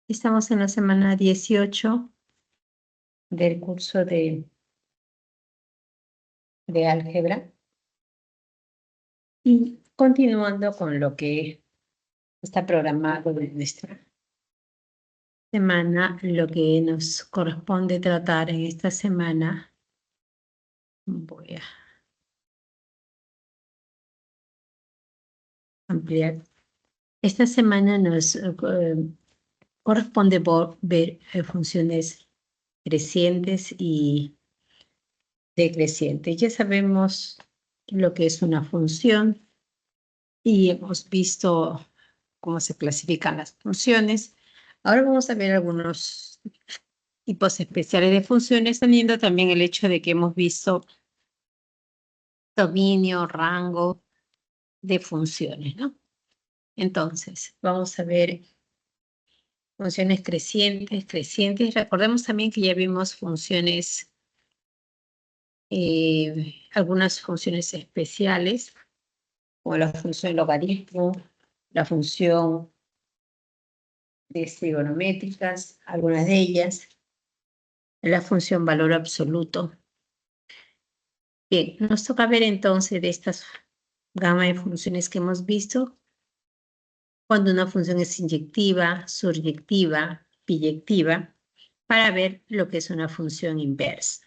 Estamos en la semana 18 del curso de álgebra y continuando con lo que está programado en nuestra semana, lo que nos corresponde tratar en esta semana. Voy a ampliar. Esta semana nos corresponde ver funciones crecientes y decrecientes. Ya sabemos lo que es una función y hemos visto cómo se clasifican las funciones. Ahora vamos a ver algunos tipos especiales de funciones, teniendo también el hecho de que hemos visto dominio, rango de funciones, ¿no? Entonces, vamos a ver funciones crecientes. Recordemos también que ya vimos funciones, algunas funciones especiales, como la función logaritmo, la función de trigonométricas, algunas de ellas, la función valor absoluto. Bien, nos toca ver entonces de estas gama de funciones que hemos visto, cuando una función es inyectiva, suryectiva, biyectiva, para ver lo que es una función inversa.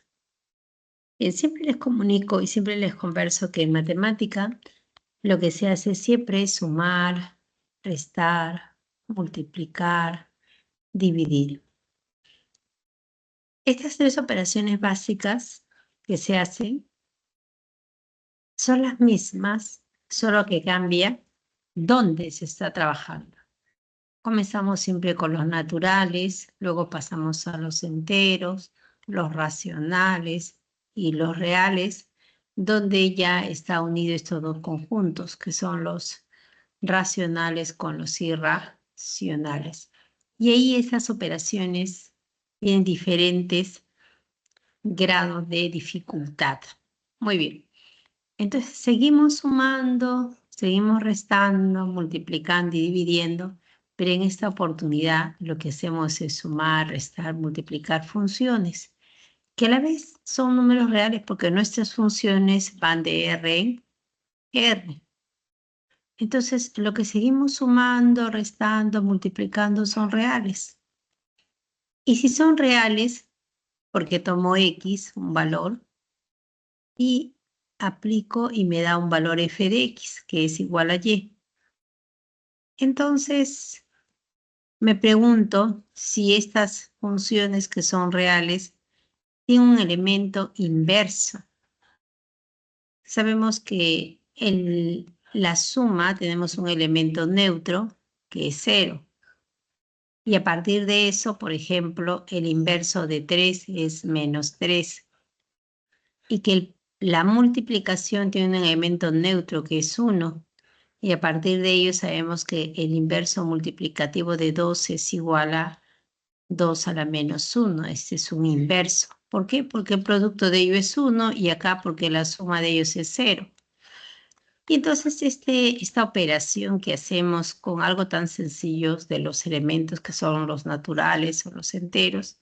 Bien, siempre les comunico y siempre les converso que en matemática lo que se hace siempre es sumar, restar, multiplicar, dividir. Estas tres operaciones básicas que se hacen son las mismas, solo que cambia dónde se está trabajando. Comenzamos siempre con los naturales, luego pasamos a los enteros, los racionales y los reales, donde ya está unido estos dos conjuntos, que son los racionales con los irracionales. Y ahí esas operaciones tienen diferentes grados de dificultad. Muy bien. Entonces seguimos sumando, seguimos restando, multiplicando y dividiendo, pero en esta oportunidad lo que hacemos es sumar, restar, multiplicar funciones, que a la vez son números reales porque nuestras funciones van de R en R. Entonces lo que seguimos sumando, restando, multiplicando son reales. Y si son reales, porque tomo X, un valor, y aplico y me da un valor f de x, que es igual a y. Entonces, me pregunto si estas funciones que son reales tienen un elemento inverso. Sabemos que en la suma tenemos un elemento neutro, que es 0. Y a partir de eso, por ejemplo, el inverso de 3 es menos 3. Y que la multiplicación tiene un elemento neutro, que es 1. Y a partir de ello sabemos que el inverso multiplicativo de 2 es igual a 2 a la menos 1. Este es un inverso. ¿Por qué? Porque el producto de ello es 1 y acá porque la suma de ellos es 0. Y entonces esta operación que hacemos con algo tan sencillo de los elementos que son los naturales o los enteros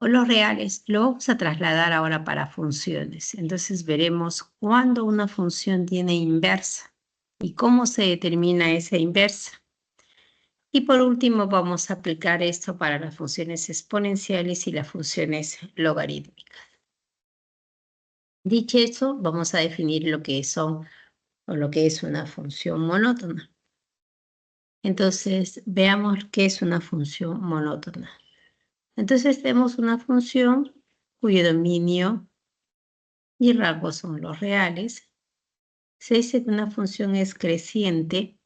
o los reales, lo vamos a trasladar ahora para funciones. Entonces veremos cuándo una función tiene inversa y cómo se determina esa inversa. Y por último vamos a aplicar esto para las funciones exponenciales y las funciones logarítmicas. Dicho eso, vamos a definir lo que son o lo que es una función monótona. Entonces, veamos qué es una función monótona. Entonces, tenemos una función cuyo dominio y rango son los reales. Se dice que una función es creciente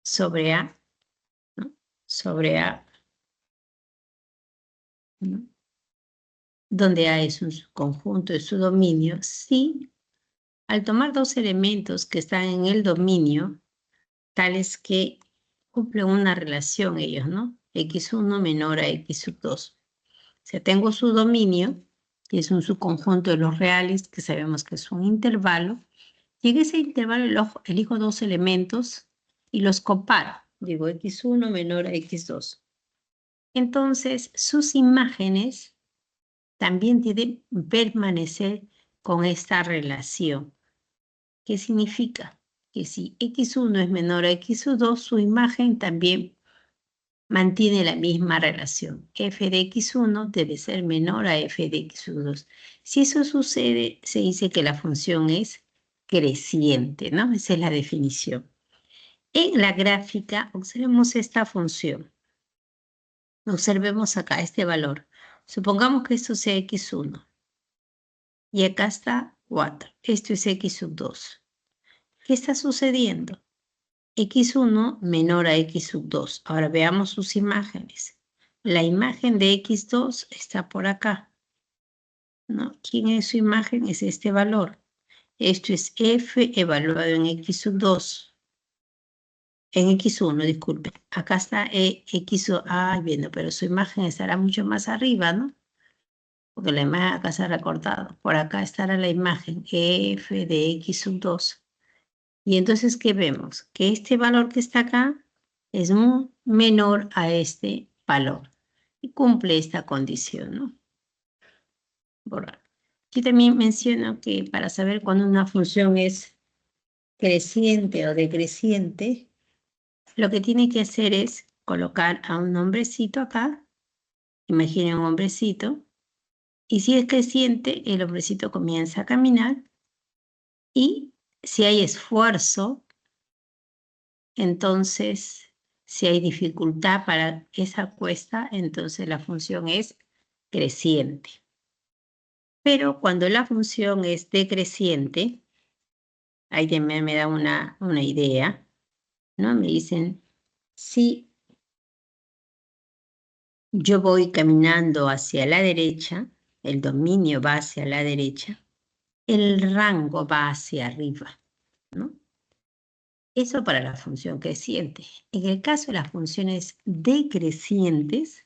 sobre A, ¿no? Sobre A, ¿no? Donde A es un conjunto de su dominio, si al tomar dos elementos que están en el dominio, tales que cumplen una relación ellos, ¿no? X1 menor a X2. O sea, tengo su dominio, que es un subconjunto de los reales, que sabemos que es un intervalo, y en ese intervalo elijo dos elementos y los comparo. Digo X1 menor a X2. Entonces, sus imágenes también deben permanecer con esta relación. ¿Qué significa? Que si x1 es menor a x2, su imagen también mantiene la misma relación. F de x1 debe ser menor a f de x2. Si eso sucede, se dice que la función es creciente, ¿no? Esa es la definición. En la gráfica, observemos esta función. Observemos acá este valor. Supongamos que esto sea x1. Y acá está 4. Esto es x sub 2. ¿Qué está sucediendo? X1 menor a X sub 2. Ahora veamos sus imágenes. La imagen de X2 está por acá, ¿no? ¿Quién es su imagen? Es este valor. Esto es F evaluado en X sub 2. En X1, disculpe. Acá está X1. Ay, viendo, pero su imagen estará mucho más arriba, ¿no? Porque la imagen acá se ha recortado. Por acá estará la imagen F de X sub 2. Y entonces, ¿qué vemos? Que este valor que está acá es menor a este valor. Y cumple esta condición, ¿no? Borrar. Aquí también menciono que para saber cuando una función es creciente o decreciente, lo que tiene que hacer es colocar a un hombrecito acá. Imaginen un hombrecito. Y si es creciente, el hombrecito comienza a caminar. Y si hay esfuerzo, entonces, si hay dificultad para esa cuesta, entonces la función es creciente. Pero cuando la función es decreciente, ahí también me da una idea, ¿no? Me dicen, si yo voy caminando hacia la derecha, el dominio va hacia la derecha, el rango va hacia arriba, ¿no? Eso para la función creciente. En el caso de las funciones decrecientes,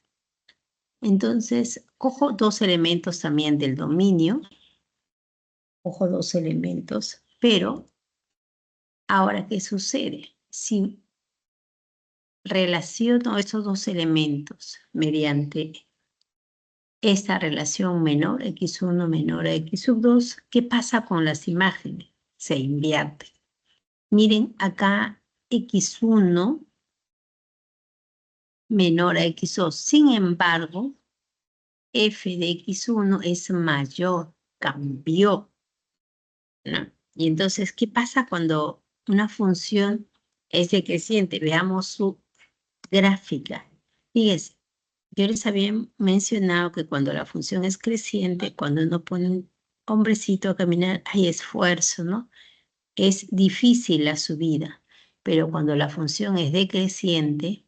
entonces, cojo dos elementos también del dominio. Cojo dos elementos, pero ahora, ¿qué sucede? Si relaciono esos dos elementos mediante esta relación menor, x1 menor a x sub 2, ¿qué pasa con las imágenes? Se invierte. Miren, acá x1 menor a x2. Sin embargo, f de x1 es mayor, cambió, ¿no? Y entonces, ¿qué pasa cuando una función es decreciente? Veamos su gráfica. Fíjense, yo les había mencionado que cuando la función es creciente, cuando uno pone un hombrecito a caminar, hay esfuerzo, ¿no? Es difícil la subida, pero cuando la función es decreciente,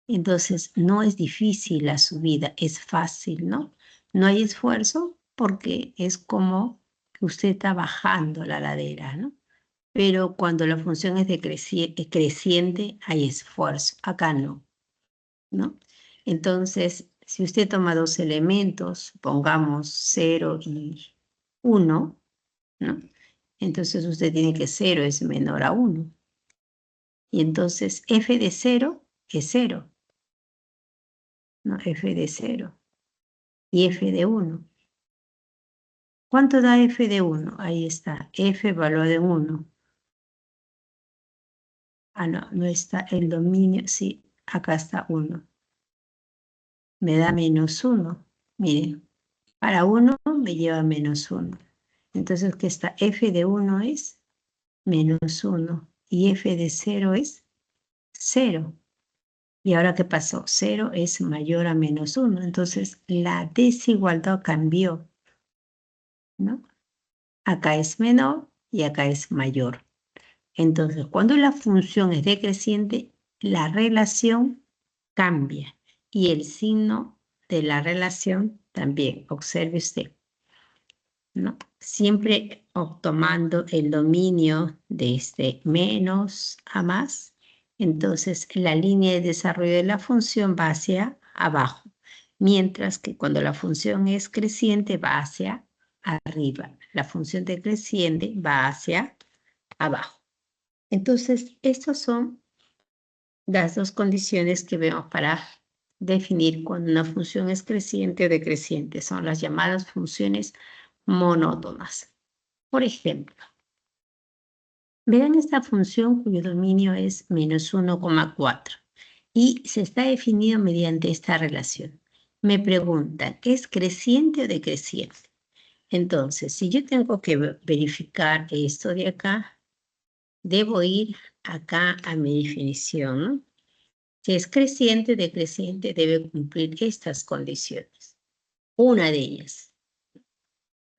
entonces no es difícil la subida, es fácil, ¿no? No hay esfuerzo porque es como que usted está bajando la ladera, ¿no? Pero cuando la función es creciente, hay esfuerzo. Acá no, ¿no? Entonces, si usted toma dos elementos, pongamos 0 y 1, ¿no? Entonces usted tiene que 0 es menor a 1. Y entonces f de 0 es 0, ¿no? F de 0 y f de 1. ¿Cuánto da f de 1? Ahí está, f evaluado en 1. Ah, no, no está el dominio, sí, acá está 1. Me da menos 1. Miren, para 1 me lleva menos 1. Entonces, ¿qué está? F de 1 es menos 1 y f de 0 es 0. ¿Y ahora qué pasó? 0 es mayor a menos 1. Entonces, la desigualdad cambió, ¿no? Acá es menor y acá es mayor. Entonces, cuando la función es decreciente, la relación cambia y el signo de la relación también. Observe usted, ¿no? Siempre tomando el dominio de este menos a más. Entonces, la línea de desarrollo de la función va hacia abajo, mientras que cuando la función es creciente va hacia arriba. La función decreciente va hacia abajo. Entonces, estas son las dos condiciones que vemos para definir cuando una función es creciente o decreciente. Son las llamadas funciones monótonas. Por ejemplo, vean esta función cuyo dominio es menos 1,4 y se está definido mediante esta relación. Me preguntan, ¿es creciente o decreciente? Entonces, si yo tengo que verificar esto de acá, debo ir acá a mi definición, ¿no? Si es creciente o decreciente, debe cumplir estas condiciones. Una de ellas.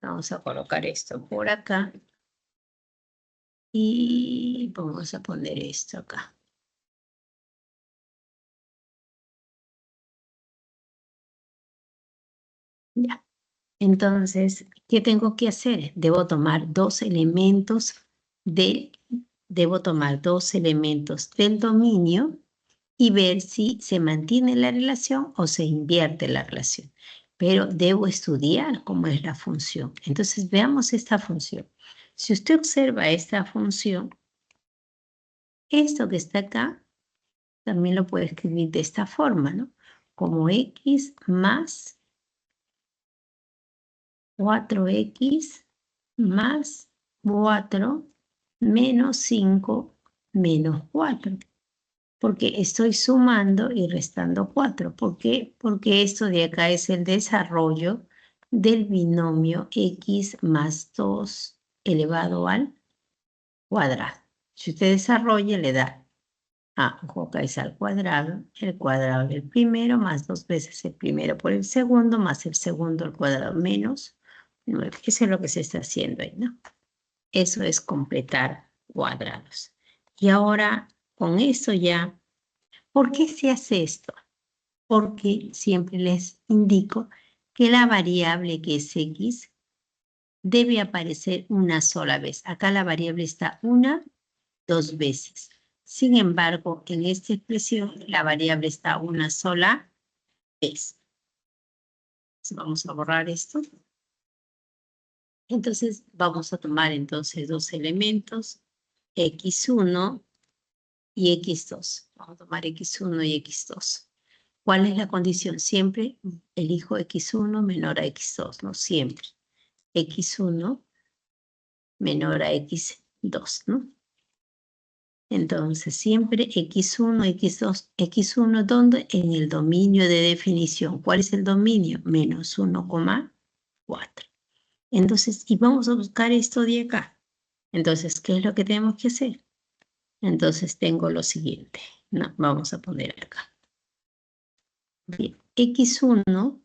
Vamos a colocar esto por acá. Y vamos a poner esto acá. Ya. Entonces, ¿qué tengo que hacer? Debo tomar dos elementos del dominio y ver si se mantiene la relación o se invierte la relación. Pero debo estudiar cómo es la función. Entonces, veamos esta función. Si usted observa esta función, esto que está acá, también lo puede escribir de esta forma, ¿no? Como x más 4x más 4 menos 5 menos 4. Porque estoy sumando y restando 4. ¿Por qué? Porque esto de acá es el desarrollo del binomio x más 2 elevado al cuadrado. Si usted desarrolla, le da ojo, acá es al cuadrado, el cuadrado del primero más 2 veces el primero por el segundo, más el segundo al cuadrado menos 9. Eso es lo que se está haciendo ahí, ¿no? Eso es completar cuadrados. Y ahora, con esto ya, ¿por qué se hace esto? Porque siempre les indico que la variable que es x debe aparecer una sola vez. Acá la variable está dos veces. Sin embargo, en esta expresión, la variable está una sola vez. Entonces, vamos a borrar esto. Entonces, vamos a tomar entonces dos elementos, x1 y x2. Vamos a tomar x1 y x2. ¿Cuál es la condición? Siempre elijo x1 menor a x2, ¿no? Siempre. x1 menor a x2, ¿no? Entonces, siempre x1, x2, x1, ¿dónde? En el dominio de definición. ¿Cuál es el dominio? Menos 1,4. Entonces, y vamos a buscar esto de acá. Entonces, ¿qué es lo que tenemos que hacer? Entonces, tengo lo siguiente. No, vamos a poner acá. Bien, x1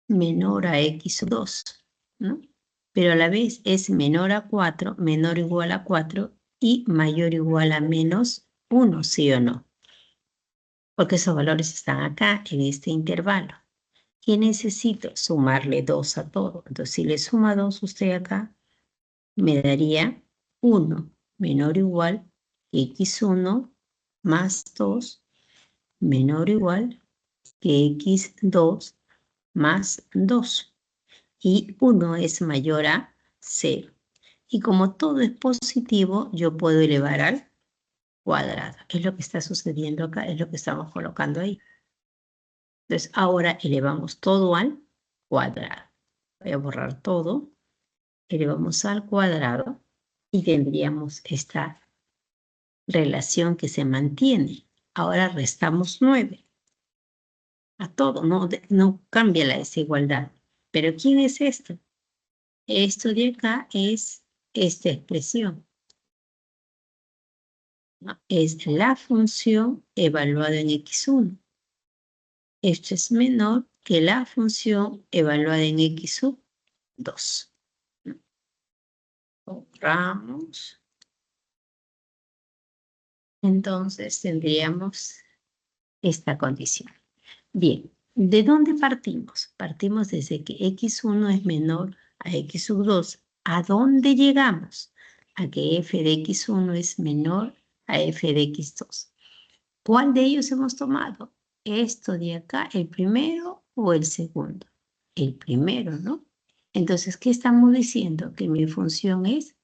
menor a x2, ¿no? Pero a la vez es menor a 4, menor o igual a 4 y mayor o igual a menos 1, ¿sí o no? Porque esos valores están acá en este intervalo. ¿Qué necesito? Sumarle 2 a todo. Entonces, si le suma 2 usted acá, me daría 1 menor o igual que x1 más 2 menor o igual que x2 más 2. Y 1 es mayor a 0. Y como todo es positivo, yo puedo elevar al cuadrado. Es lo que está sucediendo acá, es lo que estamos colocando ahí. Entonces, ahora elevamos todo al cuadrado. Voy a borrar todo. Elevamos al cuadrado y tendríamos esta relación que se mantiene. Ahora restamos 9. A todo, no cambia la desigualdad. Pero ¿quién es esto? Esto de acá es esta expresión, ¿no? Es la función evaluada en x1. Esto es menor que la función evaluada en x2. Borramos. Entonces tendríamos esta condición. Bien, ¿de dónde partimos? Partimos desde que x1 es menor a x2. ¿A dónde llegamos? A que f de x1 es menor a f de x2. ¿Cuál de ellos hemos tomado? ¿Esto de acá, el primero o el segundo? El primero, ¿no? Entonces, ¿qué estamos diciendo? Que mi función es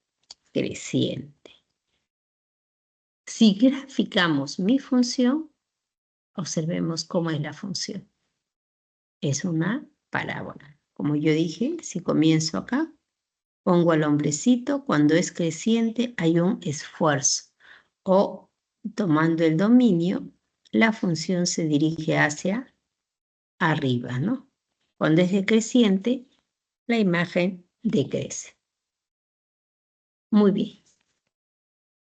creciente. Si graficamos mi función, Observemos cómo es la función. Es una parábola. Como yo dije, si comienzo acá, pongo al hombrecito, cuando es creciente hay un esfuerzo. O tomando el dominio, la función se dirige hacia arriba, ¿no? Cuando es decreciente, la imagen decrece. Muy bien.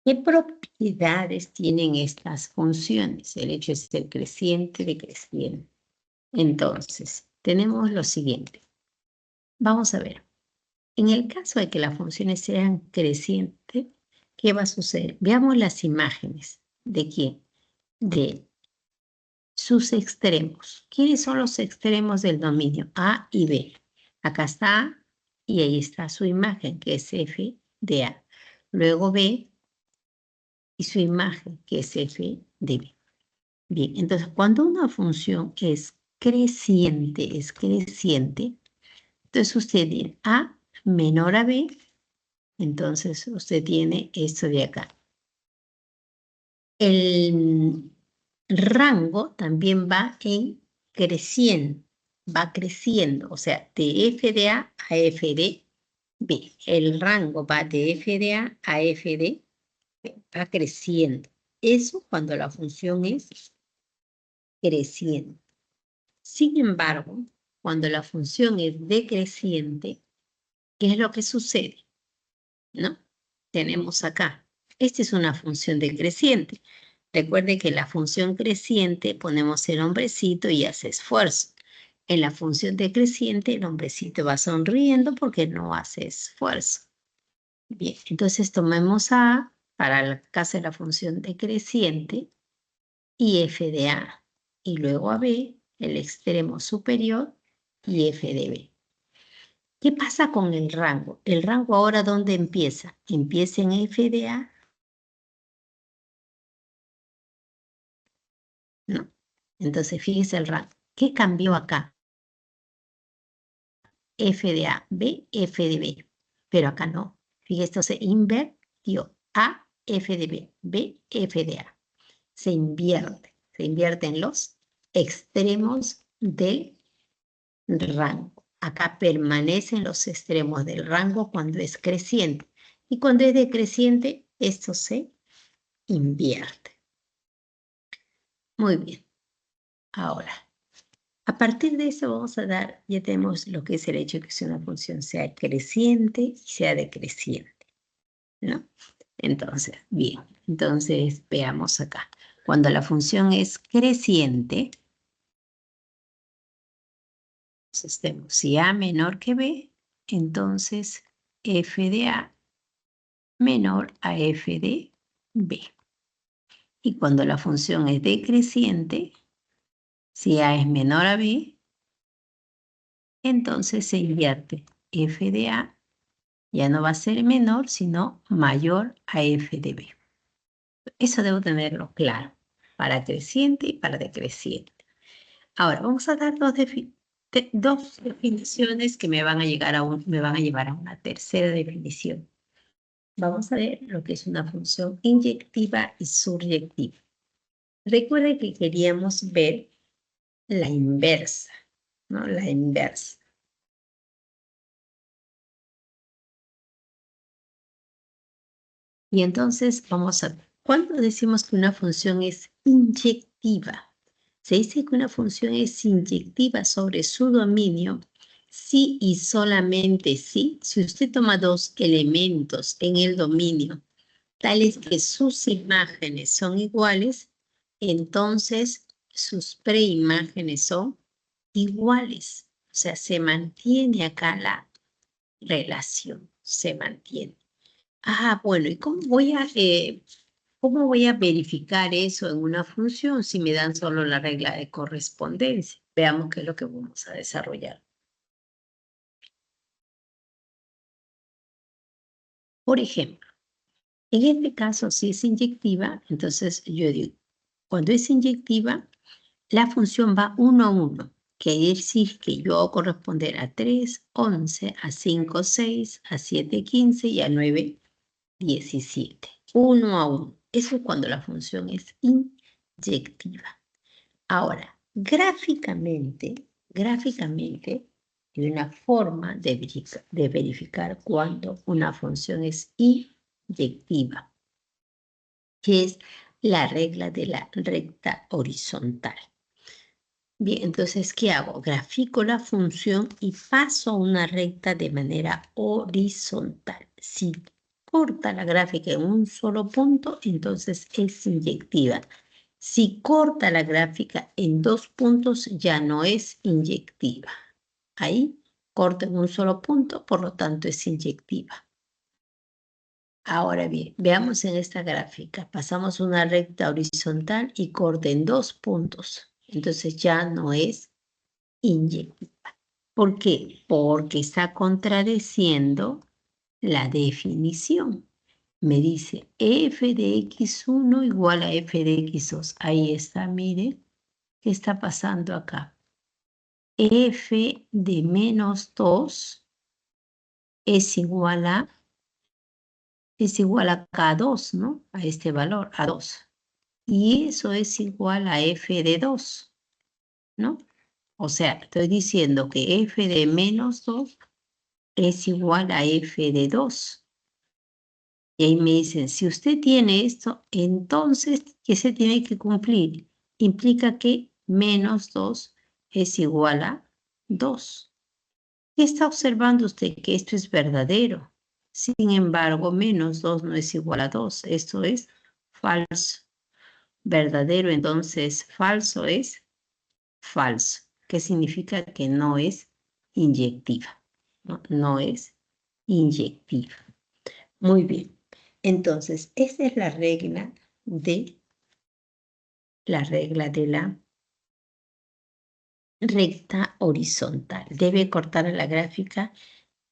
¿Qué propiedades tienen estas funciones? El hecho de ser creciente, decreciente. Entonces, tenemos lo siguiente. Vamos a ver. En el caso de que las funciones sean crecientes, ¿qué va a suceder? Veamos las imágenes. ¿De quién? De sus extremos. ¿Quiénes son los extremos del dominio? A y B. Acá está A y ahí está su imagen, que es f de A. Luego B y su imagen, que es f de B. Bien, entonces cuando una función es creciente, entonces usted tiene A menor a B, entonces usted tiene esto de acá. El rango también va creciendo, o sea, de f de A a f de B. El rango va de f de A f de B, va creciendo. Eso cuando la función es creciente. Sin embargo, cuando la función es decreciente, ¿qué es lo que sucede? ¿No? Tenemos acá, esta es una función decreciente. Recuerde que en la función creciente ponemos el hombrecito y hace esfuerzo. En la función decreciente el hombrecito va sonriendo porque no hace esfuerzo. Bien, entonces tomemos A para el caso de la función decreciente y f de A. Y luego a B, el extremo superior, y f de B. ¿Qué pasa con el rango? El rango ahora, ¿dónde empieza? Empieza en f de A. No. Entonces, fíjese el rango. ¿Qué cambió acá? F de A, B, F de B. Pero acá no. Fíjese, esto se invirtió. A, F de B, B, F de A. Se invierte. Se invierten los extremos del rango. Acá permanecen los extremos del rango cuando es creciente. Y cuando es decreciente, esto se invierte. Muy bien. Ahora, a partir de eso vamos a dar, ya tenemos lo que es el hecho de que una función sea creciente y sea decreciente, ¿no? Entonces, bien, entonces veamos acá. Cuando la función es creciente, entonces tenemos si A menor que B, entonces f de A menor a f de B. Y cuando la función es decreciente, si A es menor a B, entonces se invierte f de A, ya no va a ser menor, sino mayor a f de B. Eso debo tenerlo claro, para creciente y para decreciente. Ahora, vamos a dar dos definiciones que me van a llevar a una tercera definición. Vamos a ver lo que es una función inyectiva y suryectiva. Recuerden que queríamos ver la inversa, ¿no? La inversa. Y entonces vamos a ver, ¿cuándo decimos que una función es inyectiva? Se dice que una función es inyectiva sobre su dominio si y solamente si usted toma dos elementos en el dominio, tales que sus imágenes son iguales, entonces sus preimágenes son iguales. O sea, se mantiene acá la relación, se mantiene. Ah, bueno, ¿y cómo voy a verificar eso en una función si me dan solo la regla de correspondencia? Veamos qué es lo que vamos a desarrollar. Por ejemplo, en este caso, si es inyectiva, entonces yo digo, cuando es inyectiva, la función va 1 a 1. Quiere decir que yo hago corresponder a 3, 11, a 5, 6, a 7, 15 y a 9, 17. 1 a 1. Eso es cuando la función es inyectiva. Ahora, gráficamente, hay una forma de verificar cuando una función es inyectiva, que es la regla de la recta horizontal. Bien, entonces, ¿qué hago? Grafico la función y paso a una recta de manera horizontal. Si corta la gráfica en un solo punto, entonces es inyectiva. Si corta la gráfica en 2 puntos, ya no es inyectiva. Ahí corta en un solo punto, por lo tanto es inyectiva. Ahora bien, veamos en esta gráfica. Pasamos una recta horizontal y corta en 2 puntos. Entonces ya no es inyectiva. ¿Por qué? Porque está contradeciendo la definición. Me dice f de x1 igual a f de x2. Ahí está, mire, ¿qué está pasando acá? F de menos 2 es igual a K2, ¿no? A este valor, a 2. Y eso es igual a f de 2, ¿no? O sea, estoy diciendo que f de menos 2 es igual a f de 2. Y ahí me dicen, si usted tiene esto, entonces, ¿qué se tiene que cumplir? Implica que menos 2 es igual a 2. ¿Qué está observando usted? Que esto es verdadero. Sin embargo, menos 2 no es igual a 2. Esto es falso. Verdadero, entonces, falso es falso. ¿Qué significa? Que no es inyectiva. No es inyectiva. Muy bien. Entonces, esa es la regla de la recta horizontal. Debe cortar la gráfica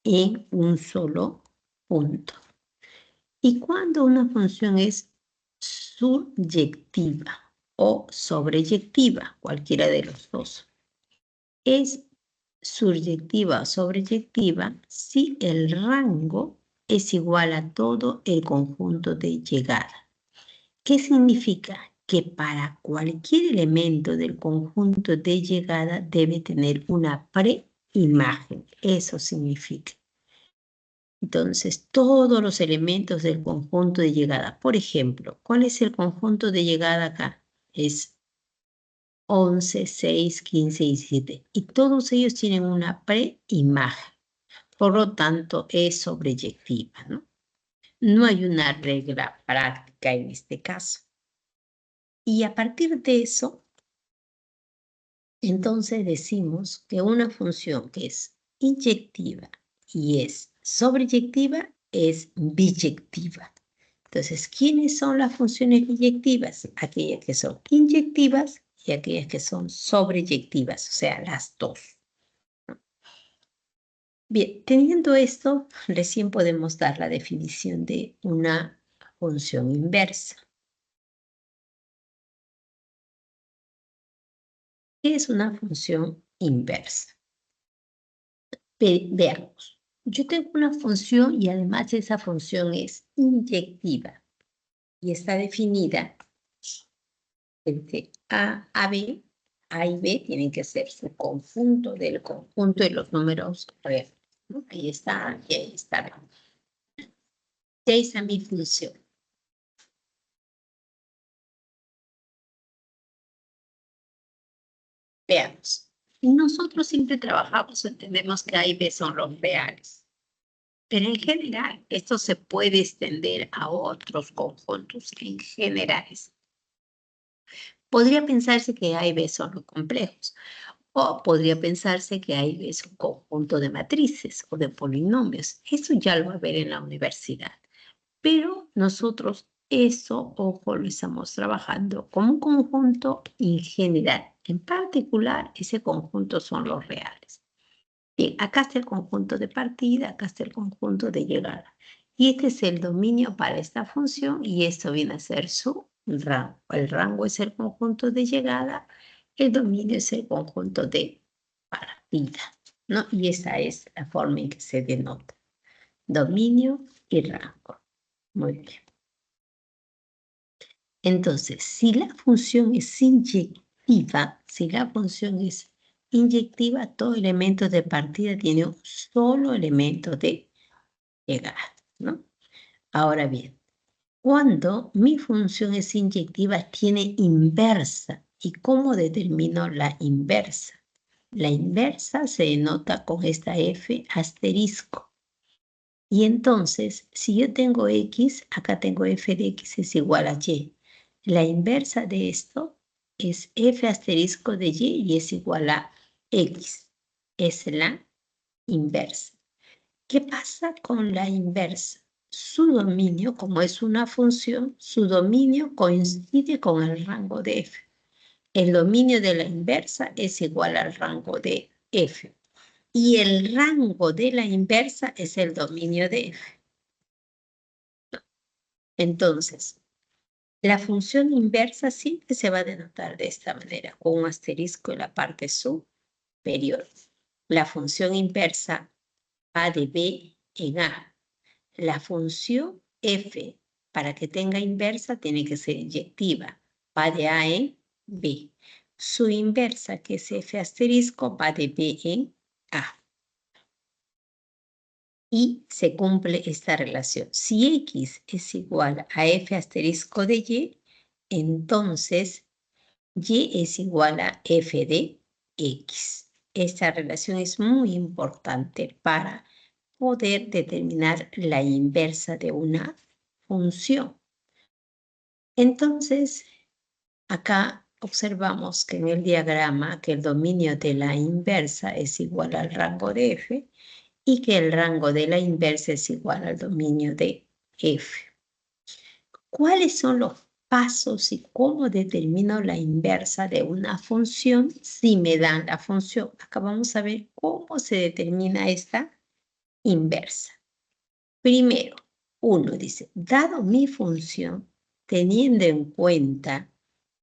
en un solo punto. Y cuando una función es subyectiva o sobreyectiva, cualquiera de los dos, es subyectiva o sobreyectiva si el rango es igual a todo el conjunto de llegada. ¿Qué significa? Que para cualquier elemento del conjunto de llegada debe tener una preimagen. Eso significa. Entonces, todos los elementos del conjunto de llegada. Por ejemplo, ¿cuál es el conjunto de llegada acá? Es 11, 6, 15 y 17. Y todos ellos tienen una preimagen. Por lo tanto, es sobreyectiva, ¿no? No hay una regla práctica en este caso. Y a partir de eso, entonces decimos que una función que es inyectiva y es sobreyectiva es biyectiva. Entonces, ¿quiénes son las funciones biyectivas? Aquellas que son inyectivas y aquellas que son sobreyectivas, o sea, las dos. Bien, teniendo esto, recién podemos dar la definición de una función inversa. ¿Qué es una función inversa? Veamos. Yo tengo una función y además esa función es inyectiva y está definida entre A a B. A y B tienen que ser su conjunto del conjunto de los números reales, ¿no? Ahí está y ahí está B. Y ahí está mi función. Veamos. Nosotros siempre trabajamos, entendemos que A y B son los reales. Pero en general, esto se puede extender a otros conjuntos en generales. Podría pensarse que A y B son los complejos, o podría pensarse que A y B es un conjunto de matrices o de polinomios. Eso ya lo va a ver en la universidad. Pero nosotros eso, ojo, lo estamos trabajando como un conjunto en general. En particular, ese conjunto son los reales. Bien, acá está el conjunto de partida, acá está el conjunto de llegada. Y este es el dominio para esta función y esto viene a ser su rango. El rango es el conjunto de llegada, el dominio es el conjunto de partida, ¿no? Y esa es la forma en que se denota. Dominio y rango. Muy bien. Entonces, si la función es inyectiva, si la función es inyectiva, todo elemento de partida tiene un solo elemento de llegada, ¿no? Ahora bien, cuando mi función es inyectiva, tiene inversa. ¿Y cómo determino la inversa? La inversa se denota con esta F asterisco. Y entonces, si yo tengo X, acá tengo F de X es igual a Y. La inversa de esto es F asterisco de Y es igual a X. Es la inversa. ¿Qué pasa con la inversa? Su dominio, como es una función, su dominio coincide con el rango de F. El dominio de la inversa es igual al rango de F. Y el rango de la inversa es el dominio de F. Entonces, la función inversa siempre se va a denotar de esta manera, con un asterisco en la parte superior. La función inversa va de B en A. La función F, para que tenga inversa, tiene que ser inyectiva. Va de A en B. Su inversa, que es F asterisco, va de B en A. Y se cumple esta relación. Si X es igual a F asterisco de Y, entonces Y es igual a F de X. Esta relación es muy importante para poder determinar la inversa de una función. Entonces, acá observamos que en el diagrama que el dominio de la inversa es igual al rango de F y que el rango de la inversa es igual al dominio de F. ¿Cuáles son los pasos y cómo determino la inversa de una función si me dan la función? Acá vamos a ver cómo se determina esta inversa. Primero, uno dice, dado mi función, teniendo en cuenta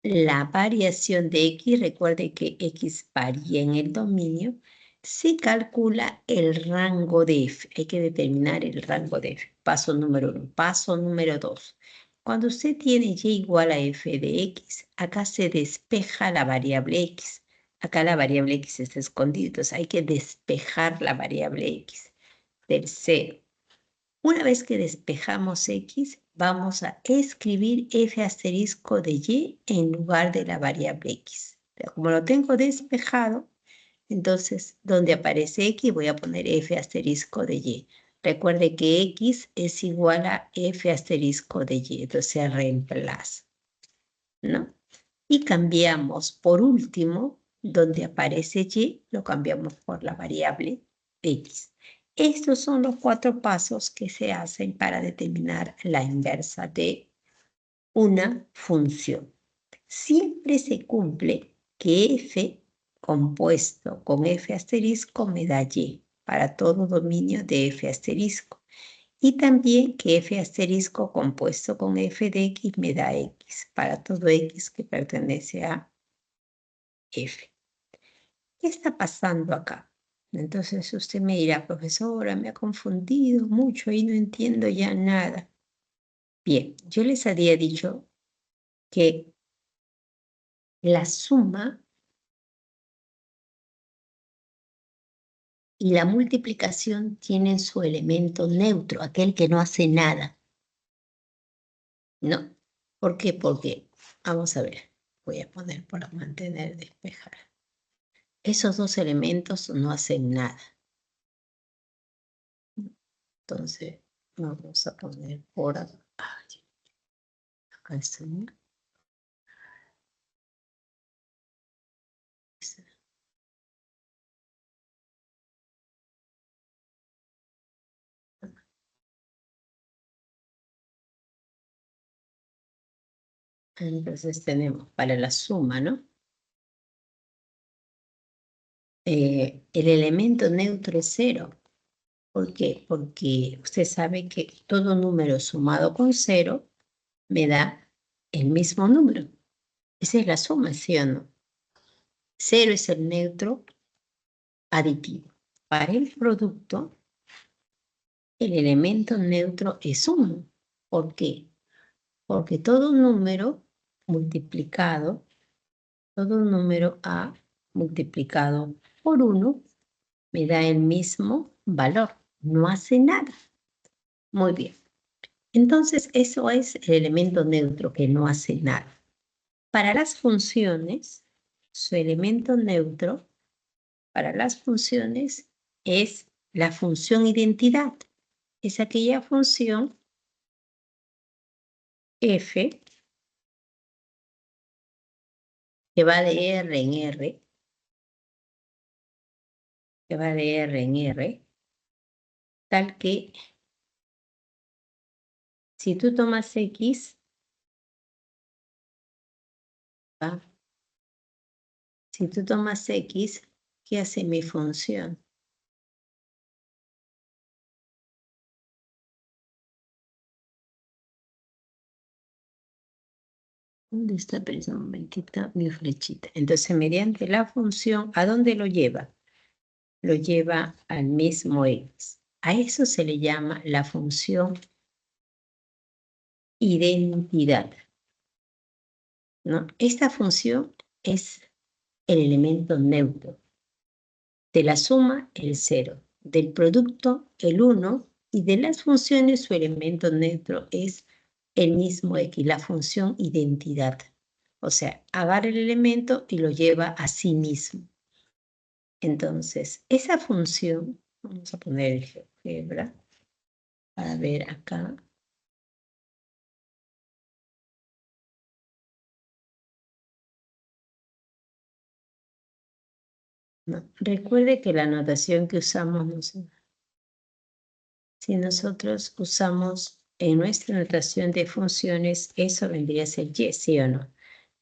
la variación de X, recuerde que X varía en el dominio, se calcula el rango de F. Hay que determinar el rango de F. Paso número 1. Paso número 2. Cuando usted tiene Y igual a F de X, acá se despeja la variable X. Acá la variable X está escondida, entonces hay que despejar la variable X. Tercero, una vez que despejamos X, vamos a escribir F asterisco de Y en lugar de la variable X. Pero como lo tengo despejado, entonces donde aparece X voy a poner F asterisco de Y. Recuerde que X es igual a F asterisco de Y, entonces se reemplaza, ¿no? Y cambiamos, por último, donde aparece Y, lo cambiamos por la variable X. Estos son los 4 pasos que se hacen para determinar la inversa de una función. Siempre se cumple que F compuesto con F asterisco me da Y para todo dominio de F asterisco. Y también que F asterisco compuesto con F de X me da X para todo X que pertenece a F. ¿Qué está pasando acá? Entonces usted me dirá, profesora, me ha confundido mucho y no entiendo ya nada. Bien, yo les había dicho que la suma y la multiplicación tienen su elemento neutro, aquel que no hace nada. ¿No? ¿Por qué? Porque, vamos a ver, voy a poner para mantener despejar. Esos dos elementos no hacen nada. Entonces, vamos a poner por acá. Acá está. Entonces tenemos para la suma, ¿no? El elemento neutro es 0. ¿Por qué? Porque usted sabe que todo número sumado con 0 me da el mismo número. Esa es la suma, ¿sí o no? 0 es el neutro aditivo. Para el producto, el elemento neutro es 1. ¿Por qué? Porque todo número multiplicado Todo un número A multiplicado por 1 me da el mismo valor. No hace nada. Muy bien. Entonces, eso es el elemento neutro que no hace nada. Para las funciones, su elemento neutro para las funciones es la función identidad. Es aquella función f que va de R en R, que va de R en R, tal que si tú tomas X, ¿va? Si tú tomas X, ¿qué hace mi función? ¿Dónde está? Espera un momentito, mi flechita. Entonces, mediante la función, ¿a dónde lo lleva? Lo lleva al mismo X. A eso se le llama la función identidad, ¿no? Esta función es el elemento neutro. De la suma, el 0. Del producto, el 1. Y de las funciones, su elemento neutro es el mismo X, la función identidad. O sea, agarra el elemento y lo lleva a sí mismo. Entonces, esa función, vamos a poner el GeoGebra para ver acá. No, recuerde que la notación que usamos, si nosotros usamos en nuestra notación de funciones, eso vendría a ser Y, ¿sí o no?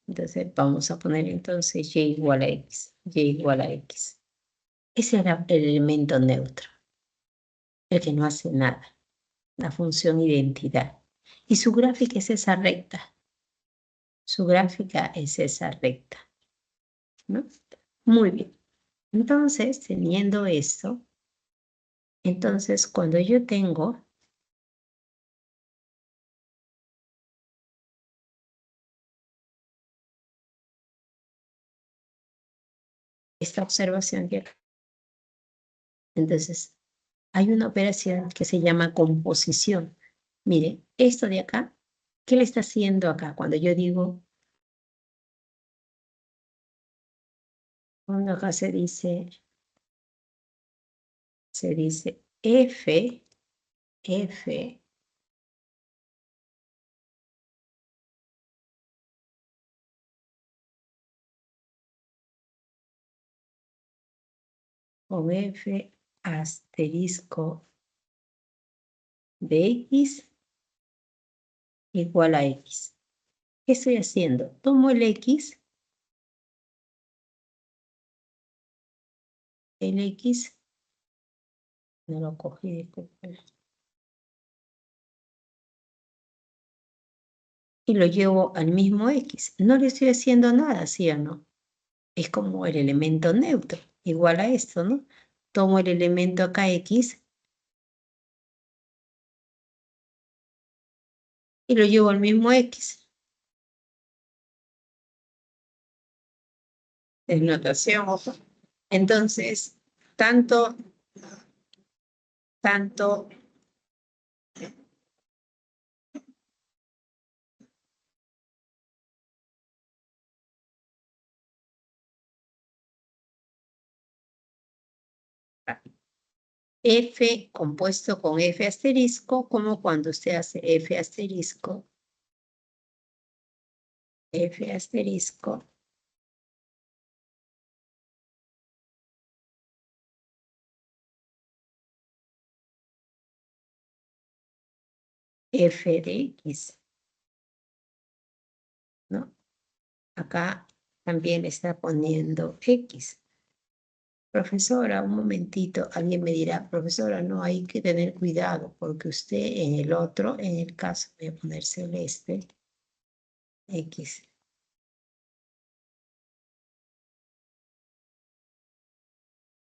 Entonces vamos a poner entonces Y igual a X, Y igual a X. Ese era el elemento neutro, el que no hace nada, la función identidad. Y su gráfica es esa recta. Su gráfica es esa recta, ¿no? Muy bien. Entonces, teniendo esto, entonces cuando yo tengo esta observación de acá, entonces hay una operación que se llama composición. Mire, esto de acá, ¿qué le está haciendo acá? Cuando yo digo, cuando acá se dice F, F, o F asterisco de X igual a X. ¿Qué estoy haciendo? Tomo el X no lo cogí, disculpen, y lo llevo al mismo X. No le estoy haciendo nada, ¿sí o no? Es como el elemento neutro, igual a esto, ¿no? Tomo el elemento acá X y lo llevo al mismo X. Es notación. Entonces, tanto F compuesto con F asterisco, como cuando usted hace F asterisco, F asterisco, F de X, ¿no? Acá también está poniendo X. Profesora, un momentito, alguien me dirá, profesora, no hay que tener cuidado porque usted en el otro, en el caso, voy a poner celeste, X.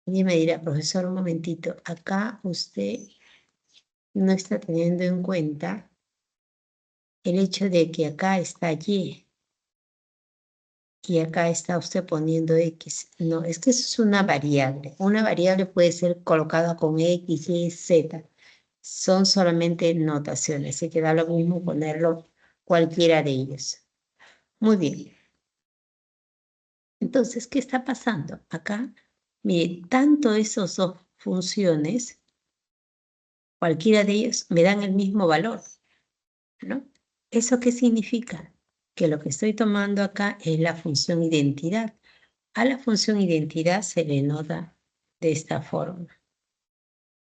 Alguien me dirá, profesor, un momentito, acá usted no está teniendo en cuenta el hecho de que acá está Y. y acá está usted poniendo X. No, es que eso es una variable. Una variable puede ser colocada con X, Y, Z. Son solamente notaciones. Se queda lo mismo ponerlo cualquiera de ellos. Muy bien. Entonces, ¿qué está pasando? Acá, mire, tanto esas dos funciones, cualquiera de ellos, me dan el mismo valor, ¿no? ¿Eso qué significa? Que lo que estoy tomando acá es la función identidad. A la función identidad se le nota de esta forma.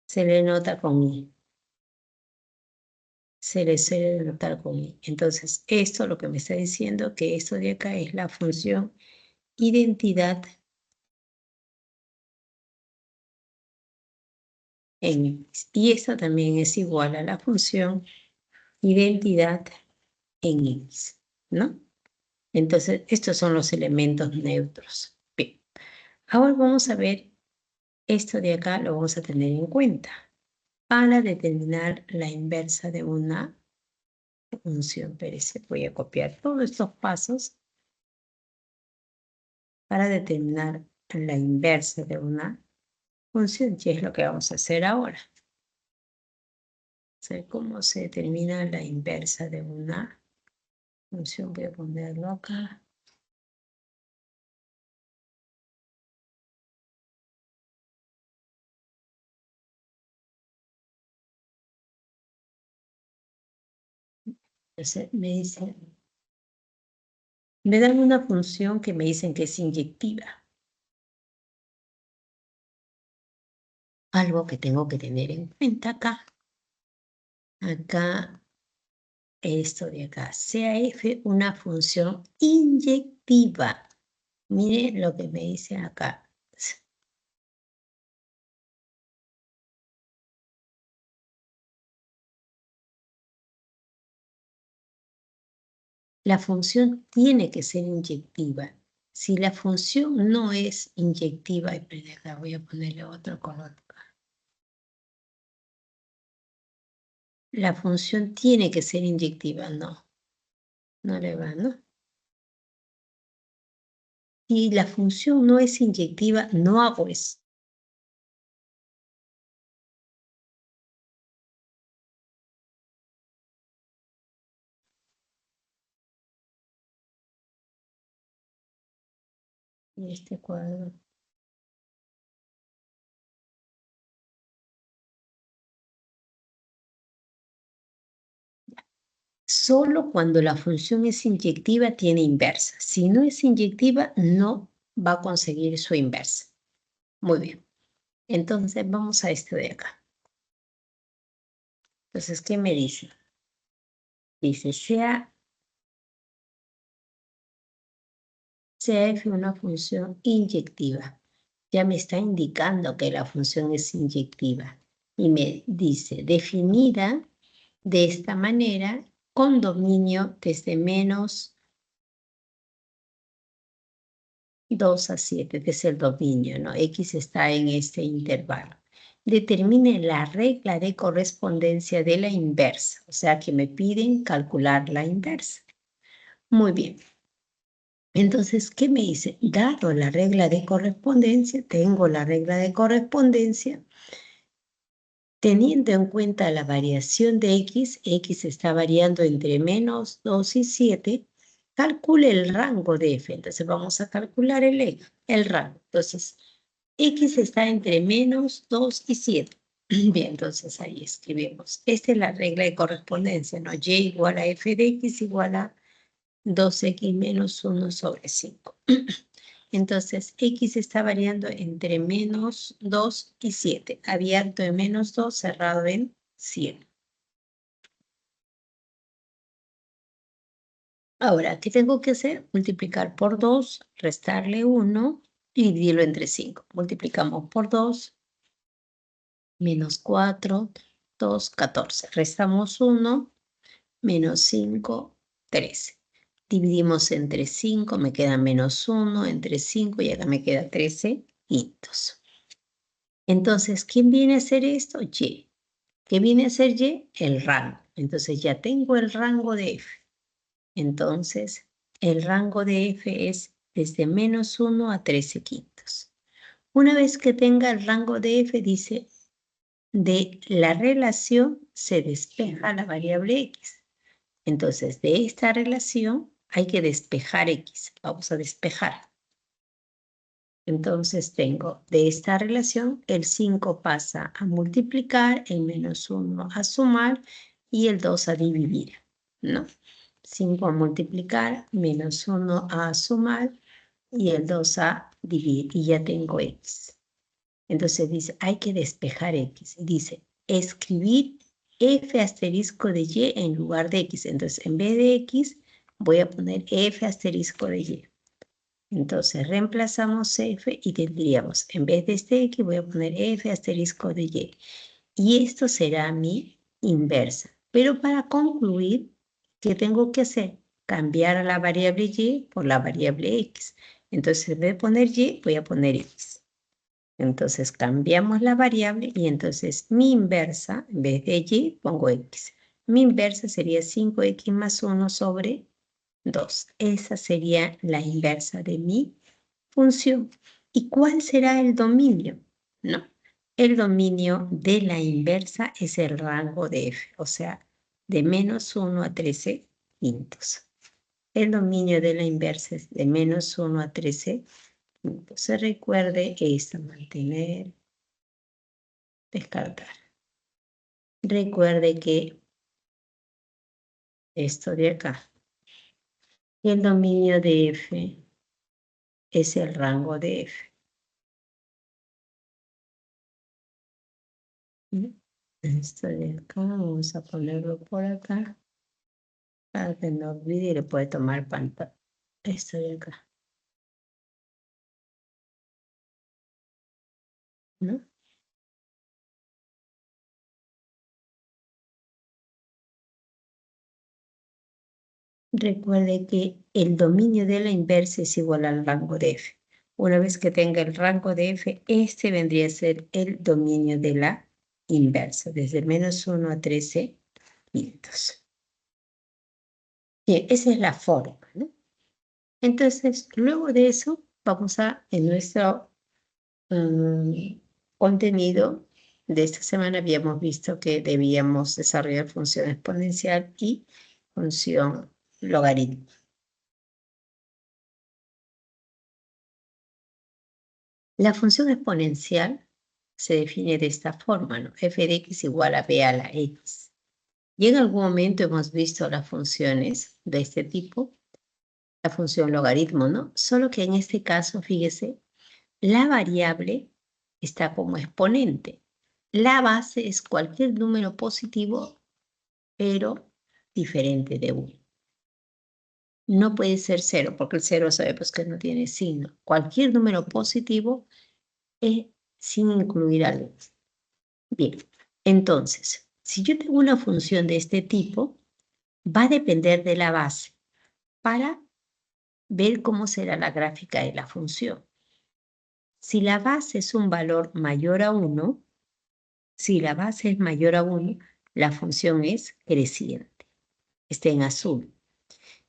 Se le nota con I. Se le suele notar con I. Entonces, esto lo que me está diciendo que esto de acá es la función identidad en X. Y esto también es igual a la función identidad en X, ¿no? Entonces, estos son los elementos neutros. Bien. Ahora vamos a ver esto de acá, lo vamos a tener en cuenta para determinar la inversa de una función. Espérese, voy a copiar todos estos pasos para determinar la inversa de una función, que es lo que vamos a hacer ahora. O sea, cómo se determina la inversa de una función. Voy a ponerlo acá. Entonces me dice, me dan una función que me dicen que es inyectiva. Algo que tengo que tener en cuenta acá. Acá, esto de acá. Sea f una función inyectiva. Mire lo que me dice acá. La función tiene que ser inyectiva. Si la función no es inyectiva, voy a ponerle otro color. La función tiene que ser inyectiva, no. No le va, ¿no? Si la función no es inyectiva, no hago eso. Y este cuadro. Solo cuando la función es inyectiva tiene inversa. Si no es inyectiva, no va a conseguir su inversa. Muy bien. Entonces, vamos a esto de acá. Entonces, ¿qué me dice? Dice, sea f una función inyectiva. Ya me está indicando que la función es inyectiva. Y me dice, definida de esta manera, con dominio desde menos 2 a 7, este es el dominio, ¿no? X está en este intervalo. Determine la regla de correspondencia de la inversa, o sea que me piden calcular la inversa. Muy bien. Entonces, ¿qué me dice? Dado la regla de correspondencia, tengo la regla de correspondencia, teniendo en cuenta la variación de X está variando entre menos 2 y 7, calcule el rango de F. Entonces vamos a calcular el rango. Entonces, X está entre menos 2 y 7. Bien, entonces ahí escribimos. Esta es la regla de correspondencia, ¿no? Y igual a F de X igual a 2X menos 1 sobre 5. Entonces, X está variando entre menos 2 y 7. Abierto en menos 2, cerrado en 100. Ahora, ¿qué tengo que hacer? Multiplicar por 2, restarle 1 y dividirlo entre 5. Multiplicamos por 2, menos 4, 2, 14. Restamos 1, menos 5, 13. Dividimos entre 5, me queda menos 1, entre 5 y acá me queda 13 quintos. Entonces, ¿quién viene a hacer esto? Y. ¿Qué viene a ser Y? El rango. Entonces ya tengo el rango de F. Entonces, el rango de F es desde -1 a 13/5. Una vez que tenga el rango de f, dice, de la relación se despeja la variable x. Entonces, de esta relación hay que despejar x. Vamos a despejar. Entonces tengo de esta relación, el 5 pasa a multiplicar, el -1 a sumar y el 2 a dividir, ¿no? 5 a multiplicar, -1 a sumar y el 2 a dividir. Y ya tengo x. Entonces dice, hay que despejar x. Dice, escribir f asterisco de y en lugar de x. Entonces, en vez de x, voy a poner f asterisco de y. Entonces, reemplazamos f y tendríamos, en vez de este x, voy a poner f asterisco de y. Y esto será mi inversa. Pero para concluir, ¿qué tengo que hacer? Cambiar a la variable y por la variable x. Entonces, en vez de poner y, voy a poner x. Entonces, cambiamos la variable y entonces mi inversa, en vez de y, pongo x. Mi inversa sería 5x más 1 sobre 2. Esa sería la inversa de mi función. ¿Y cuál será el dominio? No, el dominio de la inversa es el rango de f, o sea, de -1 a 13/5. El dominio de la inversa es de -1 a 13/5. Se recuerde esto, mantener, descartar. Recuerde que esto de acá, el dominio de f es el rango de f. Esto de acá, vamos a ponerlo por acá, para que no olvide y le puede tomar pantalla. Esto de acá, ¿no? Recuerde que el dominio de la inversa es igual al rango de f. Una vez que tenga el rango de f, este vendría a ser el dominio de la inversa, desde -1 a 13/5. Bien, esa es la forma, ¿no? Entonces, luego de eso, vamos a, en nuestro contenido de esta semana, habíamos visto que debíamos desarrollar función exponencial y función logaritmo. La función exponencial se define de esta forma, ¿no? F de x igual a b a la x. Y en algún momento hemos visto las funciones de este tipo, la función logaritmo, ¿no? Solo que en este caso, fíjese, la variable está como exponente. La base es cualquier número positivo, pero diferente de 1. No puede ser 0, porque el 0 sabemos que no tiene signo. Cualquier número positivo es sin incluir algo. Bien, entonces, si yo tengo una función de este tipo, va a depender de la base para ver cómo será la gráfica de la función. Si la base es un valor mayor a 1, si la base es mayor a 1, la función es creciente. Está en azul.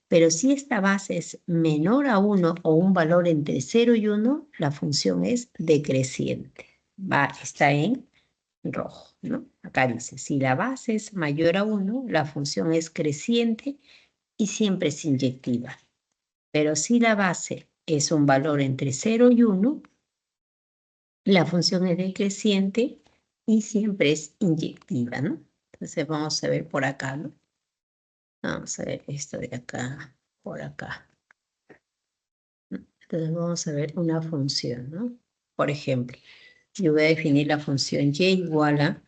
Pero si esta base es menor a 1 o un valor entre 0 y 1, la función es decreciente. Está en rojo, ¿no? Acá dice, si la base es mayor a 1, la función es creciente y siempre es inyectiva. Pero si la base es un valor entre 0 y 1, la función es decreciente y siempre es inyectiva, ¿no? Entonces vamos a ver por acá, ¿no? Vamos a ver esto de acá, por acá. Entonces vamos a ver una función, ¿no? Por ejemplo, yo voy a definir la función y igual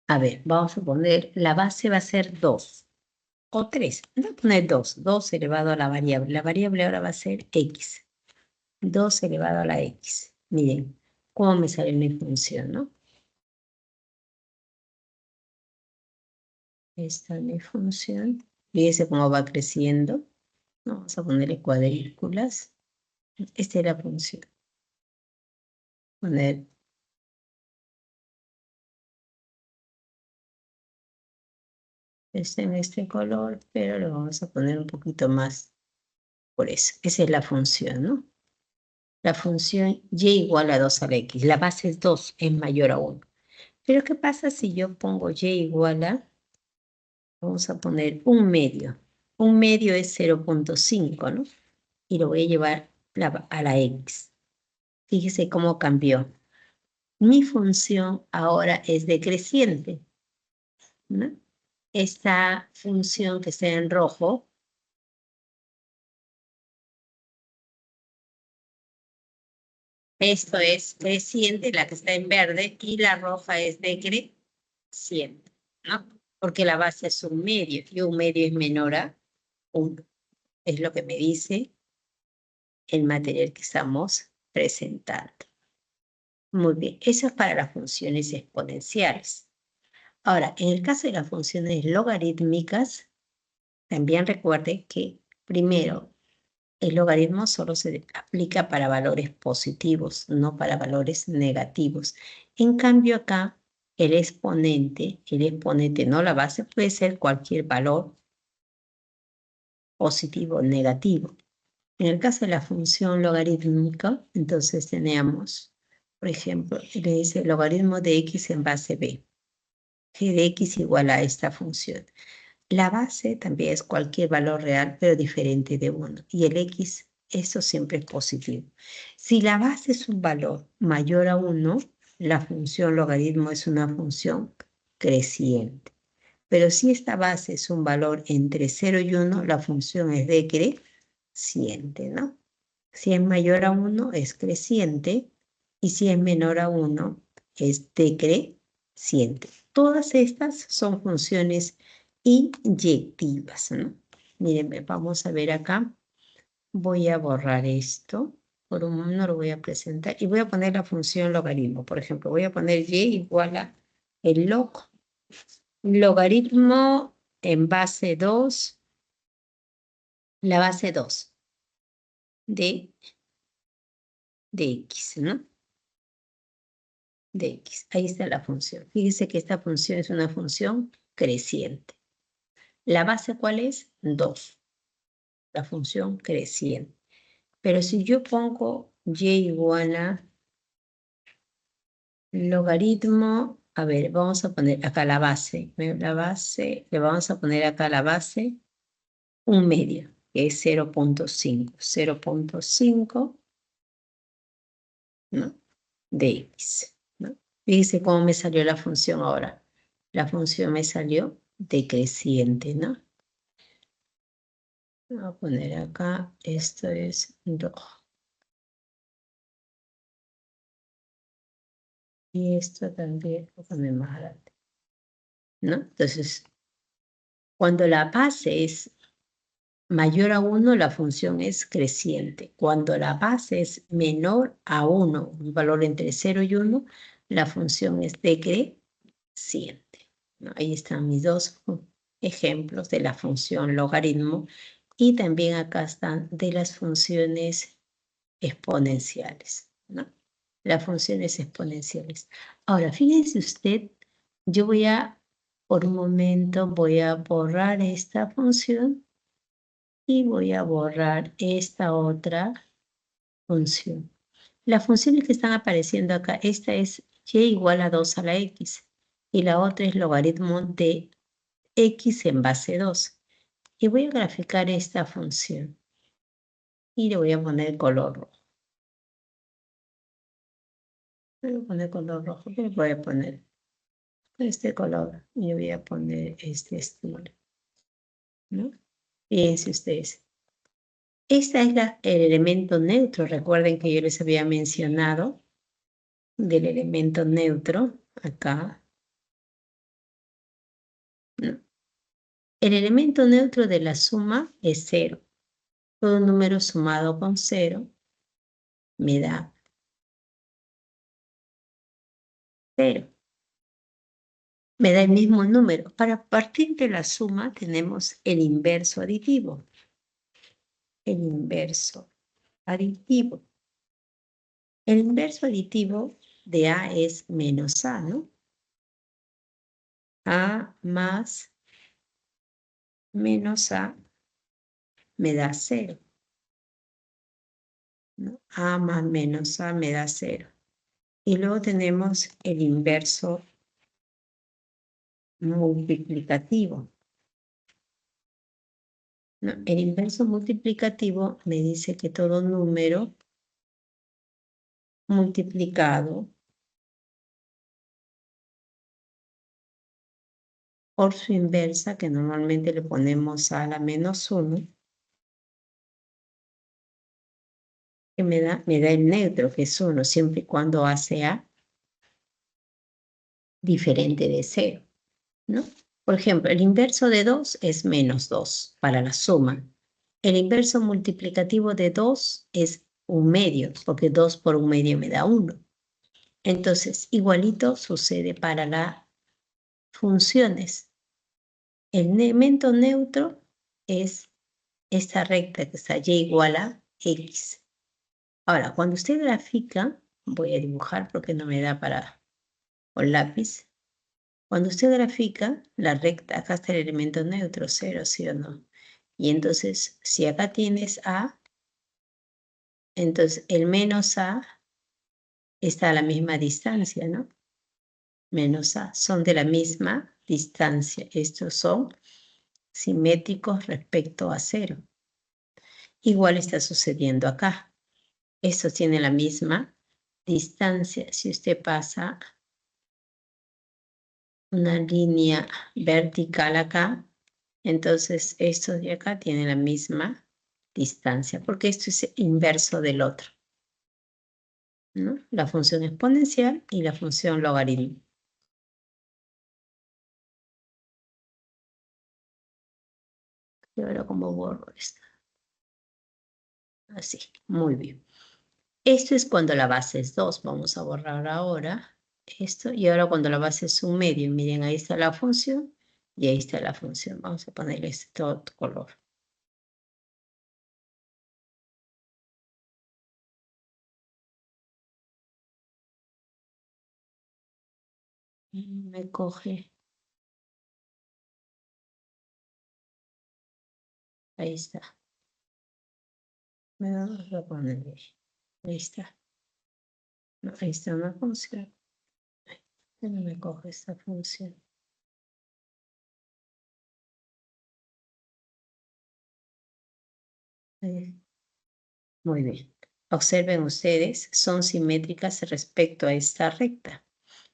a ver, vamos a poner, la base va a ser 2 o 3. Voy a poner 2, 2 elevado a la variable. La variable ahora va a ser x. 2 elevado a la x. Miren, cómo me sale mi función, ¿no? Esta es mi función. Fíjense cómo va creciendo. Vamos a ponerle cuadrículas. Esta es la función. Poner este en este color, pero le vamos a poner un poquito más Por eso, esa es la función, ¿no? La función y igual a 2 a la x. La base es 2, es mayor a 1. Pero ¿qué pasa si yo pongo y igual a, vamos a poner un medio? Un medio es 0.5, ¿no? Y lo voy a llevar a la x. Fíjese cómo cambió. Mi función ahora es decreciente, ¿no? Esta función que está en rojo, esto es creciente, la que está en verde, y la roja es decreciente, ¿no? Porque la base es un medio, y un medio es menor a 1. Es lo que me dice el material que estamos presentando. Muy bien, eso es para las funciones exponenciales. Ahora, en el caso de las funciones logarítmicas, también recuerde que primero, el logaritmo solo se aplica para valores positivos, no para valores negativos. En cambio acá, el exponente, no la base, puede ser cualquier valor positivo o negativo. En el caso de la función logarítmica, entonces tenemos, por ejemplo, le dice logaritmo de x en base b, g de x igual a esta función. La base también es cualquier valor real, pero diferente de 1. Y el x, esto siempre es positivo. Si la base es un valor mayor a 1, la función logaritmo es una función creciente. Pero si esta base es un valor entre 0 y 1, la función es decreciente, ¿no? Si es mayor a 1, es creciente. Y si es menor a 1, es decreciente. Todas estas son funciones inyectivas, ¿no? Miren, vamos a ver acá. Voy a borrar esto. Por un momento no lo voy a presentar. Y voy a poner la función logaritmo. Por ejemplo, voy a poner y igual a el logaritmo en base 2, la base 2 de x, ¿no? De x. Ahí está la función. Fíjese que esta función es una función creciente. ¿La base cuál es? 2. La función creciente. Pero si yo pongo y igual a logaritmo, a ver, vamos a poner acá la base. Le vamos a poner acá la base, un medio, que es 0.5. 0.5, ¿no? De x, ¿no? Fíjense cómo me salió la función ahora. La función me salió decreciente, ¿no? Voy a poner acá, esto es rojo. Y esto también lo poner más grande, ¿no? Entonces, cuando la base es mayor a 1, la función es creciente. Cuando la base es menor a 1, un valor entre 0 y 1, la función es decreciente, ¿no? Ahí están mis dos ejemplos de la función logaritmo y también acá están de las funciones exponenciales, ¿no? Las funciones exponenciales. Ahora, fíjense usted, yo por un momento, voy a borrar esta función y voy a borrar esta otra función. Las funciones que están apareciendo acá, esta es y igual a 2 a la x y la otra es logaritmo de x en base 2. Y voy a graficar esta función y le voy a poner color rojo. Le voy a poner color rojo, le voy a poner este color y voy a poner este estilo, ¿no? Fíjense ustedes. Este es el elemento neutro. Recuerden que yo les había mencionado del elemento neutro acá, ¿no? El elemento neutro de la suma es 0. Todo número sumado con 0 me da 0. Me da el mismo número. Para partir de la suma tenemos el inverso aditivo. El inverso aditivo. El inverso aditivo de A es menos A, ¿no? A más menos A me da 0. ¿no? A más menos A me da 0. Y luego tenemos el inverso multiplicativo, ¿no? El inverso multiplicativo me dice que todo número multiplicado por su inversa, que normalmente le ponemos a la menos 1, que me da el neutro, que es 1, siempre y cuando A sea diferente de 0, ¿no? Por ejemplo, el inverso de 2 es menos 2 para la suma. El inverso multiplicativo de 2 es 1/2, porque 2 por 1/2 me da 1. Entonces, igualito sucede para las funciones. El elemento neutro es esta recta que está y igual a x. Ahora, cuando usted grafica, voy a dibujar porque no me da para con lápiz. Cuando usted grafica la recta, acá está el elemento neutro, 0, ¿sí o no? Y entonces, si acá tienes A, entonces el menos A está a la misma distancia, ¿no? Menos A, son de la misma distancia. Estos son simétricos respecto a 0. Igual está sucediendo acá. Estos tienen la misma distancia. Si usted pasa una línea vertical acá, entonces estos de acá tienen la misma distancia, porque esto es inverso del otro, ¿no? La función exponencial y la función logaritmo. Y ahora cómo borro esto. Así, muy bien. Esto es cuando la base es 2. Vamos a borrar ahora esto. Y ahora cuando la base es 1/2. Miren, ahí está la función y ahí está la función. Vamos a ponerle este otro color. Me coge. Ahí está. Me vamos a ponerle. Ahí está. No, ahí está una función. No me coge esta función. Muy bien. Observen ustedes, son simétricas respecto a esta recta.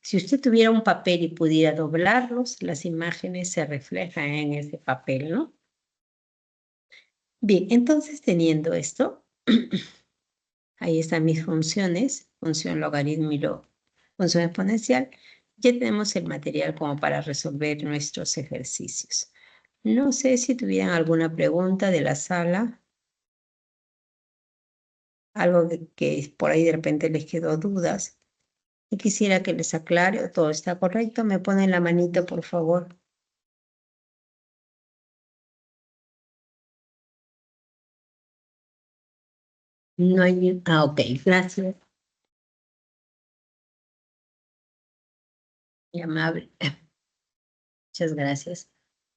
Si usted tuviera un papel y pudiera doblarlos, las imágenes se reflejan en ese papel, ¿no? Bien, entonces teniendo esto, ahí están mis funciones, función logaritmo y función exponencial. Ya tenemos el material como para resolver nuestros ejercicios. No sé si tuvieran alguna pregunta de la sala, algo que por ahí de repente les quedó dudas. Y quisiera que les aclare, todo está correcto. Me ponen la manito, por favor. No hay... Ah, ok, gracias. Muy amable. Muchas gracias.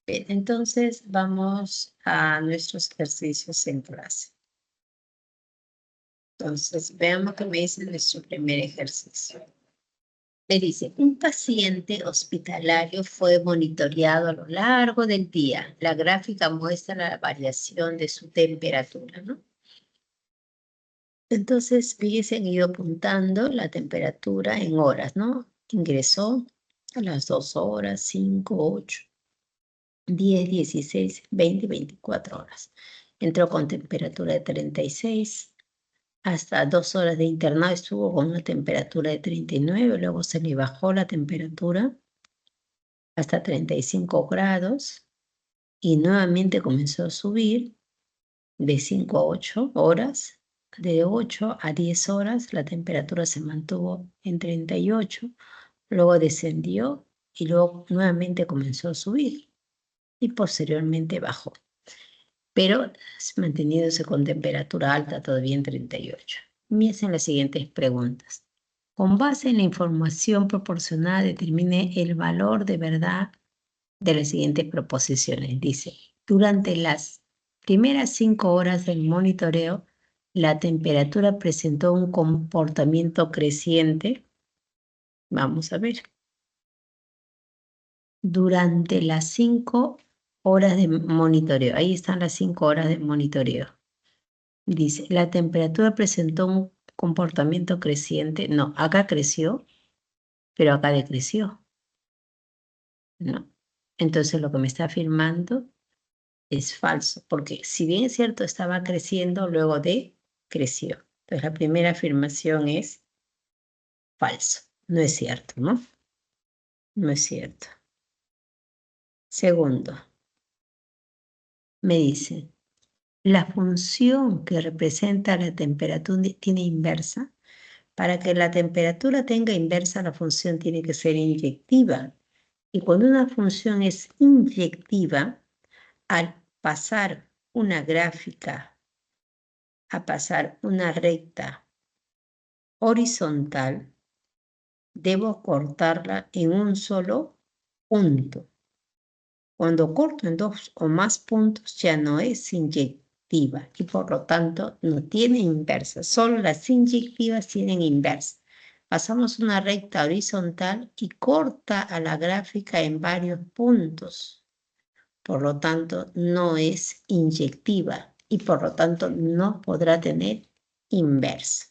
Bien, entonces vamos a nuestros ejercicios en clase. Entonces, veamos qué me dice nuestro primer ejercicio. Me dice, un paciente hospitalario fue monitoreado a lo largo del día. La gráfica muestra la variación de su temperatura, ¿no? Entonces, fíjense, han ido apuntando la temperatura en horas, ¿no? Ingresó a las 2 horas, 5, 8, 10, 16, 20, 24 horas. Entró con temperatura de 36, hasta 2 horas de internado estuvo con una temperatura de 39, luego se le bajó la temperatura hasta 35 grados y nuevamente comenzó a subir de 5 a 8 horas. De 8 a 10 horas la temperatura se mantuvo en 38, luego descendió y luego nuevamente comenzó a subir y posteriormente bajó, pero manteniéndose con temperatura alta todavía en 38. Me hacen las siguientes preguntas. Con base en la información proporcionada, determine el valor de verdad de las siguientes proposiciones. Dice, durante las primeras 5 horas del monitoreo, la temperatura presentó un comportamiento creciente. Vamos a ver. Durante las 5 horas de monitoreo. Ahí están las 5 horas de monitoreo. Dice, la temperatura presentó un comportamiento creciente. No, acá creció, pero acá decreció. No. Entonces lo que me está afirmando es falso, porque si bien es cierto, estaba creciendo, luego decreció. Entonces la primera afirmación es falso. No es cierto, ¿no? No es cierto. Segundo, me dice, la función que representa la temperatura tiene inversa. Para que la temperatura tenga inversa, la función tiene que ser inyectiva. Y cuando una función es inyectiva, al pasar una gráfica a pasar una recta horizontal, debo cortarla en un solo punto. Cuando corto en 2 o más puntos ya no es inyectiva y por lo tanto no tiene inversa. Solo las inyectivas tienen inversa. Pasamos una recta horizontal y corta a la gráfica en varios puntos. Por lo tanto, no es inyectiva y por lo tanto no podrá tener inversa.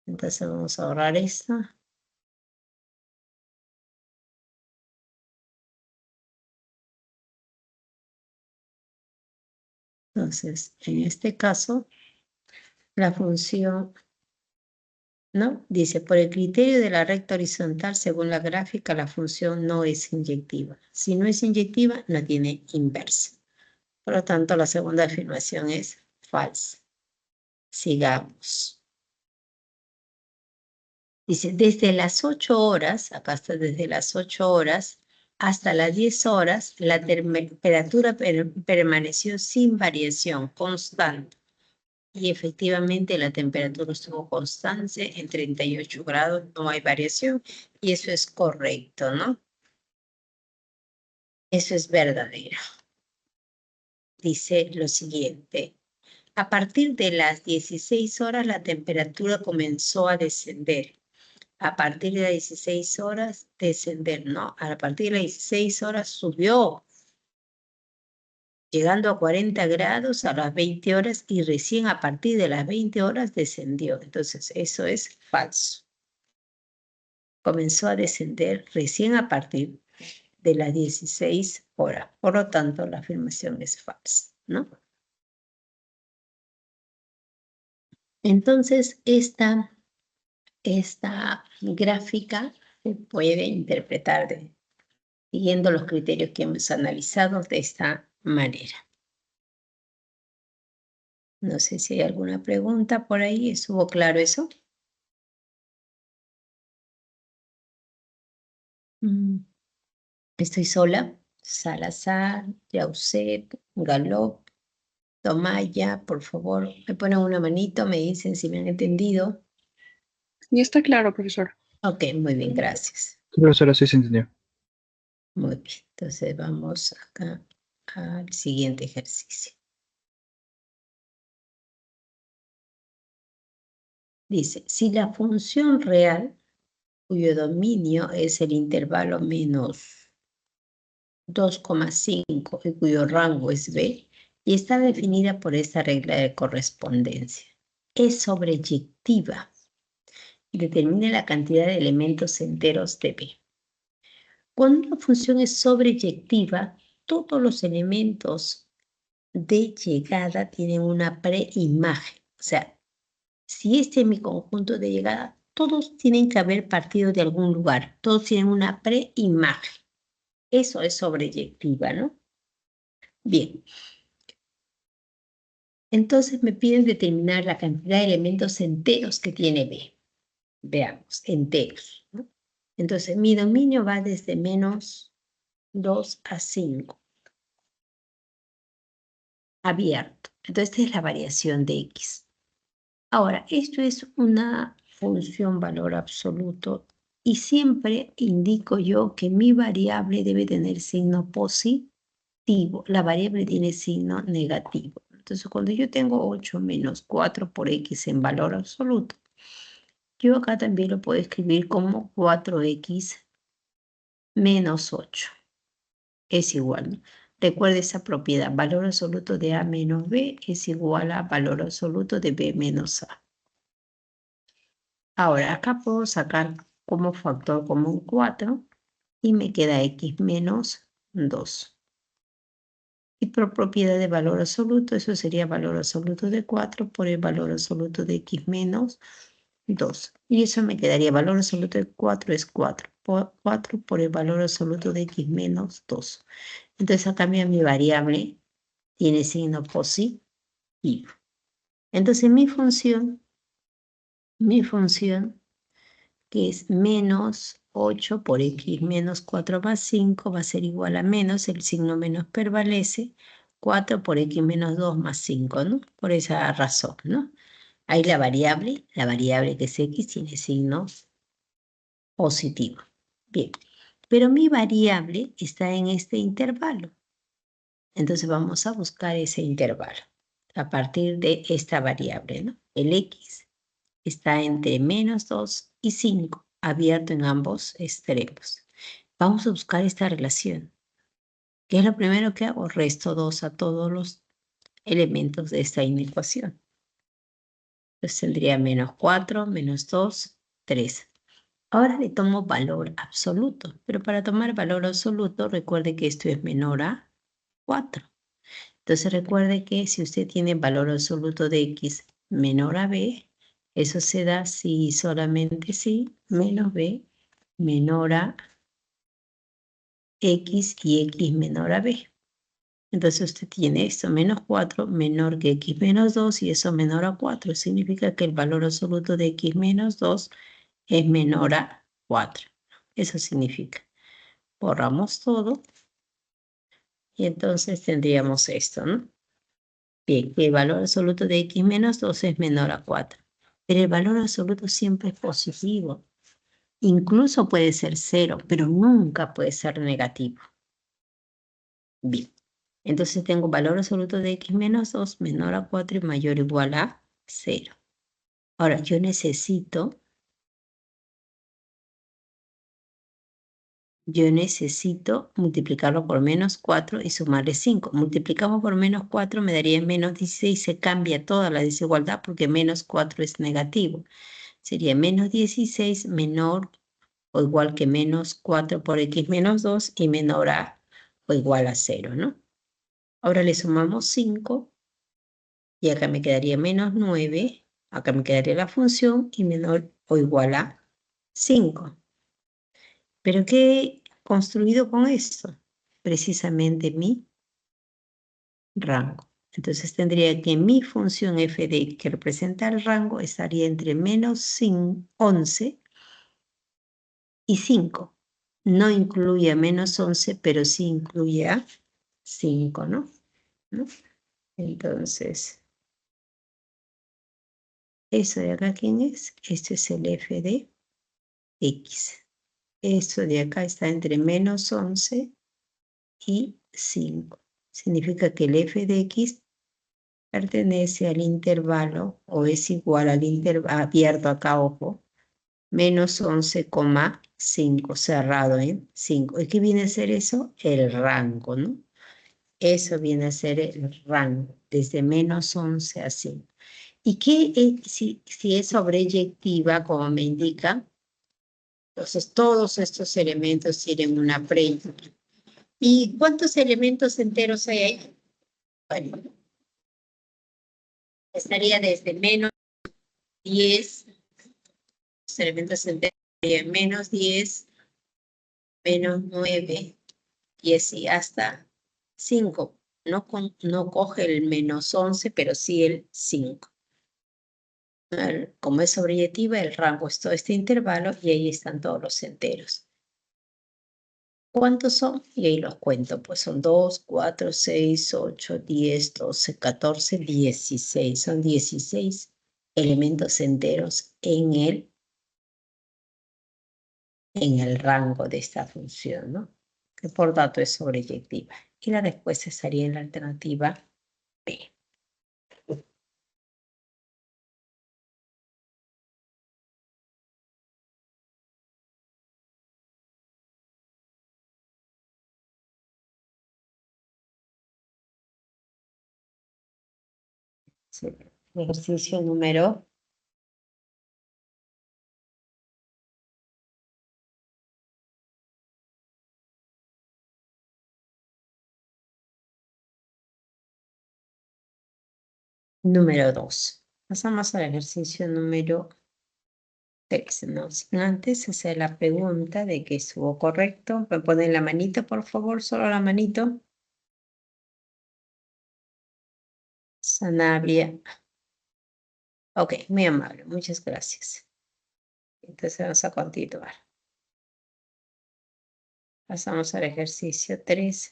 Entonces vamos a ahorrar esto. Entonces, en este caso, la función, ¿no? Dice, por el criterio de la recta horizontal, según la gráfica, la función no es inyectiva. Si no es inyectiva, no tiene inversa. Por lo tanto, la segunda afirmación es falsa. Sigamos. Dice, desde las 8 horas, acá está desde las 8 horas, hasta las 10 horas, la temperatura permaneció sin variación, constante. Y efectivamente la temperatura estuvo constante en 38 grados, no hay variación, y eso es correcto, ¿no? Eso es verdadero. Dice lo siguiente, a partir de las 16 horas la temperatura comenzó a descender. A partir de las 16 horas, descender, ¿no? A partir de las 16 horas subió, llegando a 40 grados a las 20 horas y recién a partir de las 20 horas descendió. Entonces, eso es falso. Comenzó a descender recién a partir de las 16 horas. Por lo tanto, la afirmación es falsa, ¿no? Entonces, esta gráfica se puede interpretar siguiendo los criterios que hemos analizado de esta manera. No sé si hay alguna pregunta por ahí. ¿Estuvo claro eso? Estoy sola. Salazar, Yauset, Galop, Tomaya, por favor, me ponen una manito, me dicen si me han entendido. Ya está claro, profesor. Ok, muy bien, gracias. Sí, profesora, sí se entendió. Muy bien, entonces vamos acá al siguiente ejercicio. Dice, si la función real, cuyo dominio es el intervalo menos 2,5 y cuyo rango es B, y está definida por esta regla de correspondencia. Es sobreyectiva. Determina la cantidad de elementos enteros de B. Cuando una función es sobreyectiva, todos los elementos de llegada tienen una preimagen. O sea, si este es mi conjunto de llegada, todos tienen que haber partido de algún lugar. Todos tienen una preimagen. Eso es sobreyectiva, ¿no? Bien. Entonces me piden determinar la cantidad de elementos enteros que tiene B. Veamos, enteros, ¿no? Entonces mi dominio va desde menos 2 a 5. Abierto. Entonces esta es la variación de X. Ahora, esto es una función valor absoluto y siempre indico yo que mi variable debe tener signo positivo. La variable tiene signo negativo. Entonces, cuando yo tengo 8 menos 4 por x en valor absoluto, yo acá también lo puedo escribir como 4x menos 8. Es igual, ¿no? Recuerda esa propiedad, valor absoluto de a menos b es igual a valor absoluto de b menos a. Ahora, acá puedo sacar como factor común 4 y me queda x menos 2. Y por propiedad de valor absoluto, eso sería valor absoluto de 4 por el valor absoluto de x menos 2. Y eso me quedaría valor absoluto de 4 es 4 por el valor absoluto de x menos 2. Entonces acá mi variable tiene signo positivo. Entonces mi función, que es menos 8 por x menos 4 más 5, va a ser igual a menos, el signo menos prevalece, 4 por x menos 2 más 5, ¿no? Por esa razón, ¿no? Ahí la variable que es x, tiene signo positivo. Bien, pero mi variable está en este intervalo. Entonces vamos a buscar ese intervalo a partir de esta variable, ¿no? El x está entre menos 2 y 5, abierto en ambos extremos. Vamos a buscar esta relación. ¿Qué es lo primero que hago? Resto 2 a todos los elementos de esta inecuación. Entonces tendría menos 4, menos 2, 3. Ahora le tomo valor absoluto, pero para tomar valor absoluto, recuerde que esto es menor a 4. Entonces recuerde que si usted tiene valor absoluto de x menor a b, eso se da si solamente si menos b menor a x y x menor a b. Entonces usted tiene esto, menos 4 menor que x menos 2 y eso menor a 4. Significa que el valor absoluto de x menos 2 es menor a 4. Eso significa. Borramos todo y entonces tendríamos esto, ¿no? Bien, que el valor absoluto de x menos 2 es menor a 4. Pero el valor absoluto siempre es positivo. Incluso puede ser 0, pero nunca puede ser negativo. Bien, entonces tengo valor absoluto de x menos 2 menor a 4 y mayor o igual a 0. Ahora, yo necesito multiplicarlo por menos 4 y sumarle 5. Multiplicamos por menos 4 me daría menos 16. Se cambia toda la desigualdad porque menos 4 es negativo. Sería menos 16 menor o igual que menos 4 por x menos 2 y menor a o igual a 0, ¿no? Ahora le sumamos 5 y acá me quedaría menos 9. Acá me quedaría la función y menor o igual a 5. ¿Pero qué he construido con esto? Precisamente mi rango. Entonces tendría que mi función f de x, que representa el rango, estaría entre menos 11 y 5. No incluye a menos 11, pero sí incluye a 5, ¿no? Entonces, eso de acá, ¿quién es? Este es el f de x. Esto de acá está entre menos 11 y 5. Significa que el f de x pertenece al intervalo o es igual al intervalo, abierto acá, ojo, menos 11,5, cerrado en 5. ¿Y qué viene a ser eso? El rango, ¿no? Eso viene a ser el rango, desde menos 11 a 5. ¿Y qué es, si es sobreyectiva, como me indica? Entonces, todos estos elementos tienen una preyectiva. ¿Y cuántos elementos enteros hay ahí? Bueno, estaría desde menos 10, los elementos enteros serían menos 10, menos 9, y así hasta 5. No coge el menos 11, pero sí el 5. Como es sobreyectiva, el rango es todo este intervalo y ahí están todos los enteros. ¿Cuántos son? Y ahí los cuento, pues son 2, 4, 6, 8, 10, 12, 14, 16. Son 16 elementos enteros en el rango de esta función, ¿no? Que por dato es sobreyectiva. Y la respuesta estaría en la alternativa B. Ejercicio número 2. Pasamos al ejercicio número 3, ¿no? Sin antes hacer la pregunta de que estuvo correcto. ¿Me ponen la manito, por favor? Solo la manito. Sanabria. Ok, muy amable. Muchas gracias. Entonces vamos a continuar. Pasamos al ejercicio 3.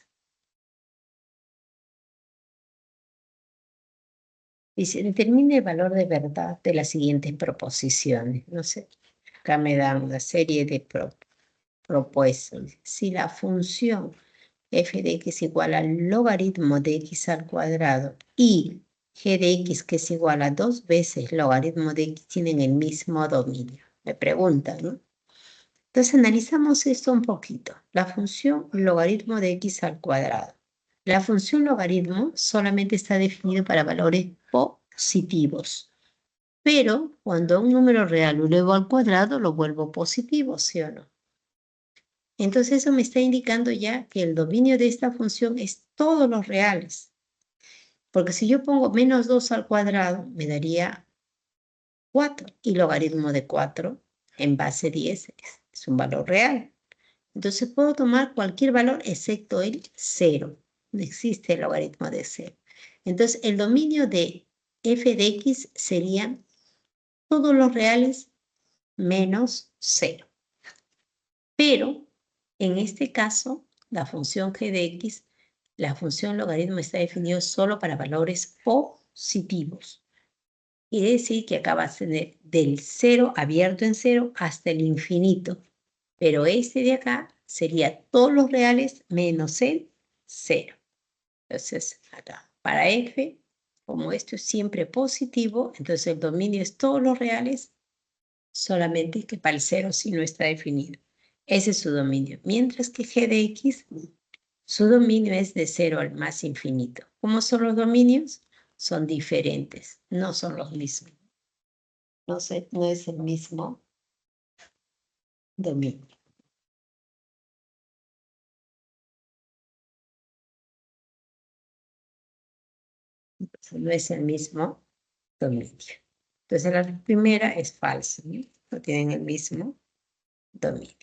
Dice, determine el valor de verdad de las siguientes proposiciones. No sé, acá me dan una serie de propuestas. Si la función f de x igual al logaritmo de x al cuadrado y g de x, que es igual a 2 veces logaritmo de x, tienen el mismo dominio. Me preguntan, ¿no? Entonces analizamos esto un poquito. La función logaritmo de x al cuadrado. La función logaritmo solamente está definido para valores positivos. Pero cuando un número real lo elevo al cuadrado, lo vuelvo positivo, ¿sí o no? Entonces eso me está indicando ya que el dominio de esta función es todos los reales. Porque si yo pongo menos 2 al cuadrado, me daría 4. Y logaritmo de 4 en base 10 es un valor real. Entonces puedo tomar cualquier valor excepto el 0. No existe el logaritmo de 0. Entonces el dominio de f de x serían todos los reales menos 0. Pero en este caso, la función g de x, la función logaritmo está definido solo para valores positivos. Quiere decir que acá va a ser del 0 abierto en 0 hasta el infinito. Pero este de acá sería todos los reales menos el 0. Entonces, acá, para f, como esto es siempre positivo, entonces el dominio es todos los reales, solamente que para el 0 sí no está definido. Ese es su dominio. Mientras que g de x, su dominio es de 0 al más infinito. ¿Cómo son los dominios? Son diferentes, no son los mismos. No es el mismo dominio. Entonces, no es el mismo dominio. Entonces la primera es falsa, ¿no? No tienen el mismo dominio.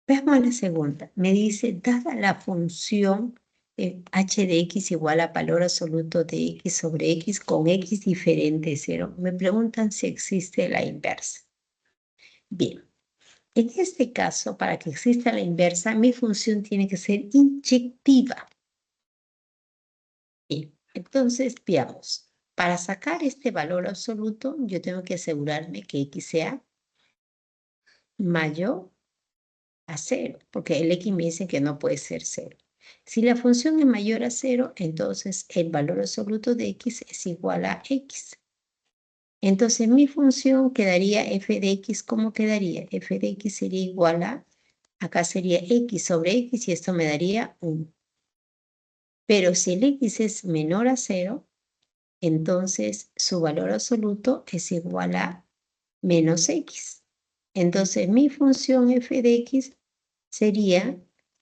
Veamos la segunda. Me dice, dada la función h de x igual a valor absoluto de x sobre x con x diferente de 0, me preguntan si existe la inversa. Bien, en este caso, para que exista la inversa, mi función tiene que ser inyectiva. Bien, entonces veamos. Para sacar este valor absoluto, yo tengo que asegurarme que x sea mayor a 0, porque el x me dice que no puede ser 0. Si la función es mayor a 0, entonces el valor absoluto de x es igual a x. Entonces mi función quedaría f de x, ¿cómo quedaría? F de x sería igual a, acá sería x sobre x y esto me daría 1. Pero si el x es menor a 0, entonces su valor absoluto es igual a menos x. Entonces mi función f de x sería,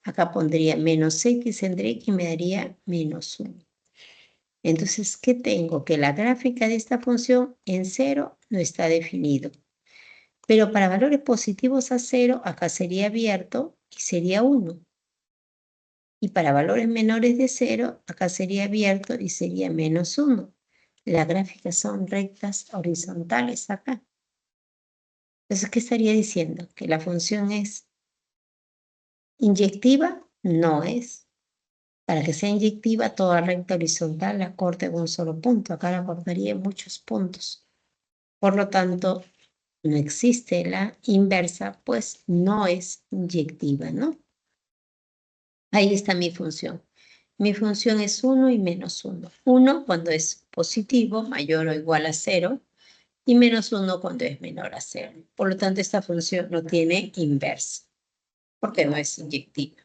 acá pondría menos x entre x y me daría menos 1. Entonces, ¿qué tengo? Que la gráfica de esta función en 0 no está definido. Pero para valores positivos a 0, acá sería abierto y sería 1. Y para valores menores de 0, acá sería abierto y sería menos 1. Las gráficas son rectas horizontales acá. Entonces, ¿qué estaría diciendo? Que la función es inyectiva, no es. Para que sea inyectiva, toda recta horizontal la corta en un solo punto. Acá la cortaría en muchos puntos. Por lo tanto, no existe la inversa, pues no es inyectiva, ¿no? Ahí está mi función. Mi función es 1 y menos 1. 1 cuando es positivo, mayor o igual a 0, y menos 1 cuando es menor a 0. Por lo tanto, esta función no tiene inversa, porque no es inyectiva.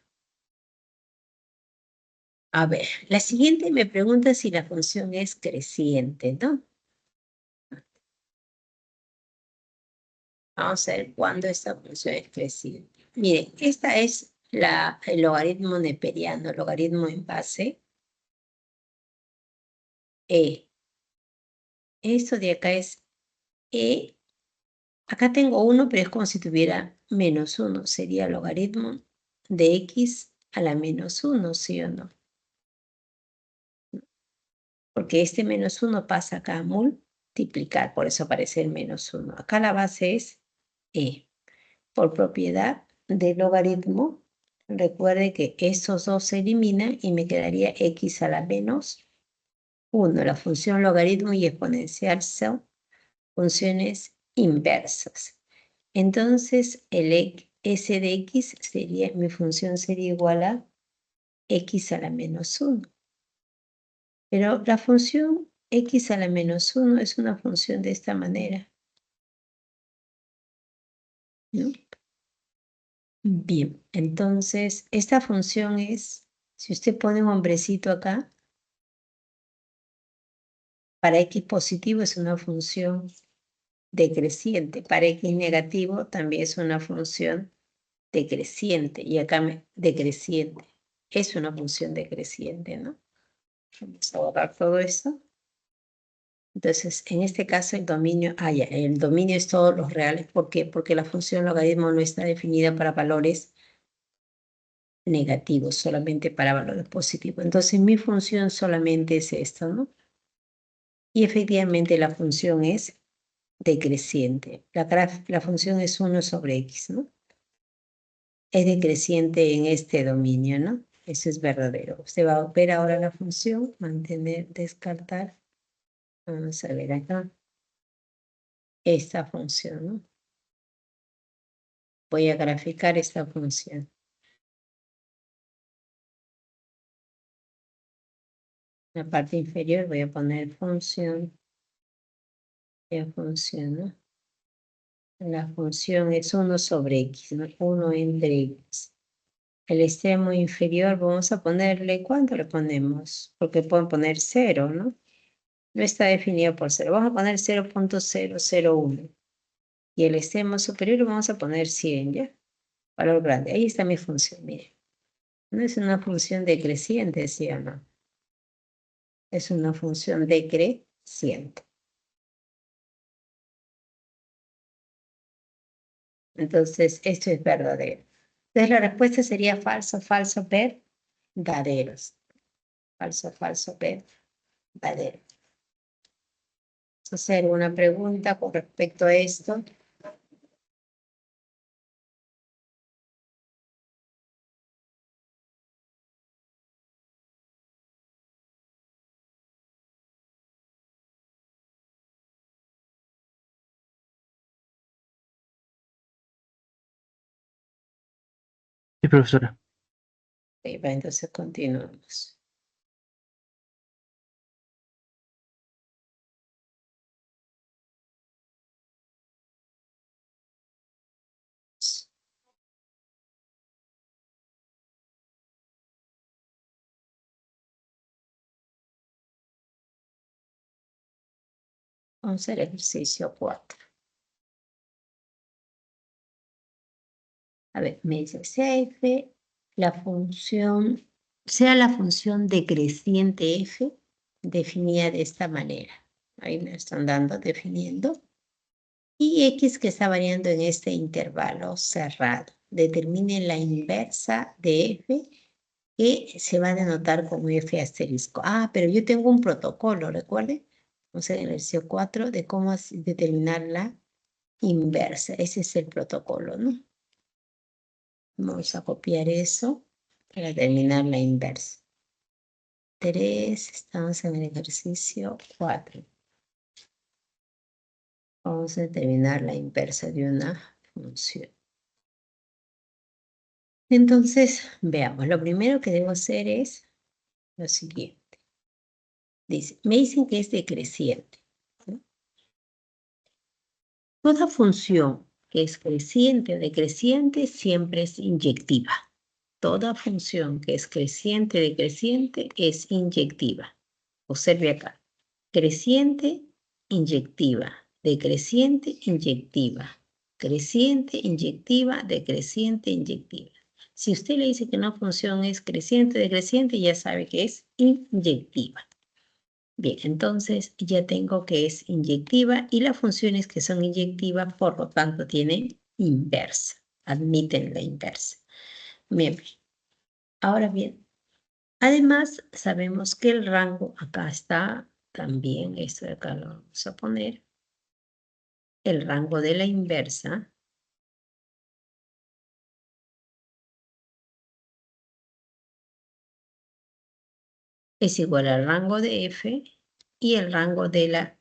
A ver, la siguiente me pregunta si la función es creciente, ¿no? Vamos a ver cuándo esta función es creciente. Miren, esta es el logaritmo neperiano, el logaritmo en base E. Esto de acá es E. Acá tengo 1, pero es como si tuviera menos 1. Sería logaritmo de x a la menos 1, ¿sí o no? Porque este menos 1 pasa acá a multiplicar, por eso aparece el menos 1. Acá la base es E. Por propiedad del logaritmo, recuerde que estos dos se eliminan y me quedaría x a la menos 1. La función logaritmo y exponencial son funciones inversas. Entonces, s de x sería, mi función sería igual a x a la menos 1. Pero la función x a la menos 1 es una función de esta manera, ¿no? Bien, entonces esta función es, si usted pone un hombrecito acá, para x positivo es una función decreciente, para x negativo también es una función decreciente, y acá decreciente, es una función decreciente, ¿no? Vamos a borrar todo esto. Entonces, en este caso el dominio, el dominio es todos los reales. ¿Por qué? Porque la función logaritmo no está definida para valores negativos, solamente para valores positivos. Entonces, mi función solamente es esto, ¿no? Y efectivamente la función es decreciente. La función es 1 sobre x, ¿no? Es decreciente en este dominio, ¿no? Eso es verdadero. Usted va a ver ahora la función, mantener, descartar. Vamos a ver acá. Esta función, ¿no? Voy a graficar esta función. En la parte inferior voy a poner función. ¿No? La función es 1 sobre x, ¿no? 1 entre x. El extremo inferior vamos a ponerle, ¿cuánto le ponemos? Porque pueden poner 0, ¿no? No está definido por 0. Vamos a poner 0.001. Y el extremo superior vamos a poner 100, ¿ya? Valor grande. Ahí está mi función, mire. No es una función decreciente, ¿sí o no? Es una función decreciente. Entonces, esto es verdadero. Entonces, la respuesta sería falso, falso, verdaderos. Falso, falso, verdadero. ¿Hacer alguna pregunta con respecto a esto? Sí, profesora. Entonces continuamos. Vamos al ejercicio 4. A ver, me dice, sea la función decreciente f definida de esta manera. Ahí me están definiendo. Y x que está variando en este intervalo cerrado. Determine la inversa de f que se va a denotar como f asterisco. Ah, pero yo tengo un protocolo, recuerden. Vamos a ver el ejercicio 4 de cómo determinar la inversa. Ese es el protocolo, ¿no? Vamos a copiar eso para determinar la inversa. 3, estamos en el ejercicio 4. Vamos a determinar la inversa de una función. Entonces, veamos, lo primero que debo hacer es lo siguiente. Dice, me dicen que es decreciente, ¿no? Toda función que es creciente o decreciente siempre es inyectiva. toda función que es creciente decreciente es inyectiva. Observe acá. Creciente, inyectiva. Decreciente, inyectiva. Creciente, inyectiva, decreciente, inyectiva. Si usted le dice que una función es creciente, decreciente, ya sabe que es inyectiva. Bien, entonces ya tengo que es inyectiva y las funciones que son inyectivas, por lo tanto, tienen inversa. Admiten la inversa. Bien. Ahora bien, además sabemos que el rango, acá está también, esto de acá lo vamos a poner, el rango de la inversa es igual al rango de f y el rango de la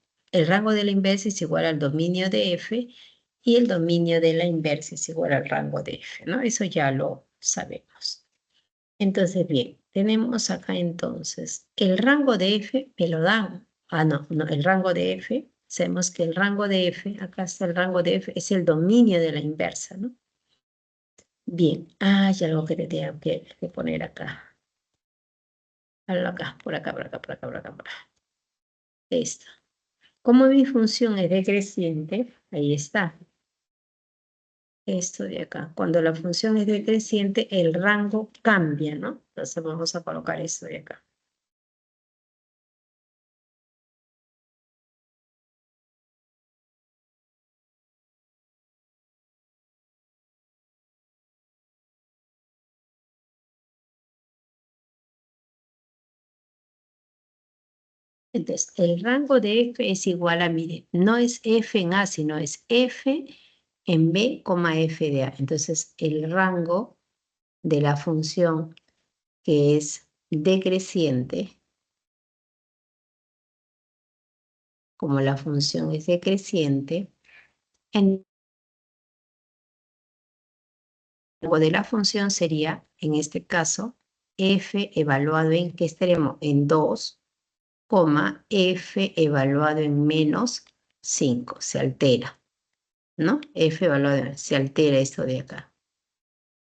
inversa es igual al dominio de f y el dominio de la inversa es igual al rango de f, ¿no? Eso ya lo sabemos. Entonces, bien, tenemos acá entonces el rango de f me lo dan. No, el rango de f, sabemos que el rango de f, acá está el rango de f, es el dominio de la inversa, ¿no? Bien, hay algo que tenía que poner acá. Acá, por acá, por acá, por acá, por acá, por acá. Esto. Como mi función es decreciente, ahí está. Esto de acá. Cuando la función es decreciente, el rango cambia, ¿no? Entonces vamos a colocar esto de acá. Entonces, el rango de f es igual a, mire, no es f en A, sino es f en B, f de A. Entonces, el rango de la función que es decreciente, como la función es decreciente, el rango de la función sería, en este caso, f evaluado en, ¿qué extremo? En 2, f evaluado en menos 5, se altera, ¿no? F evaluado en, se altera esto de acá.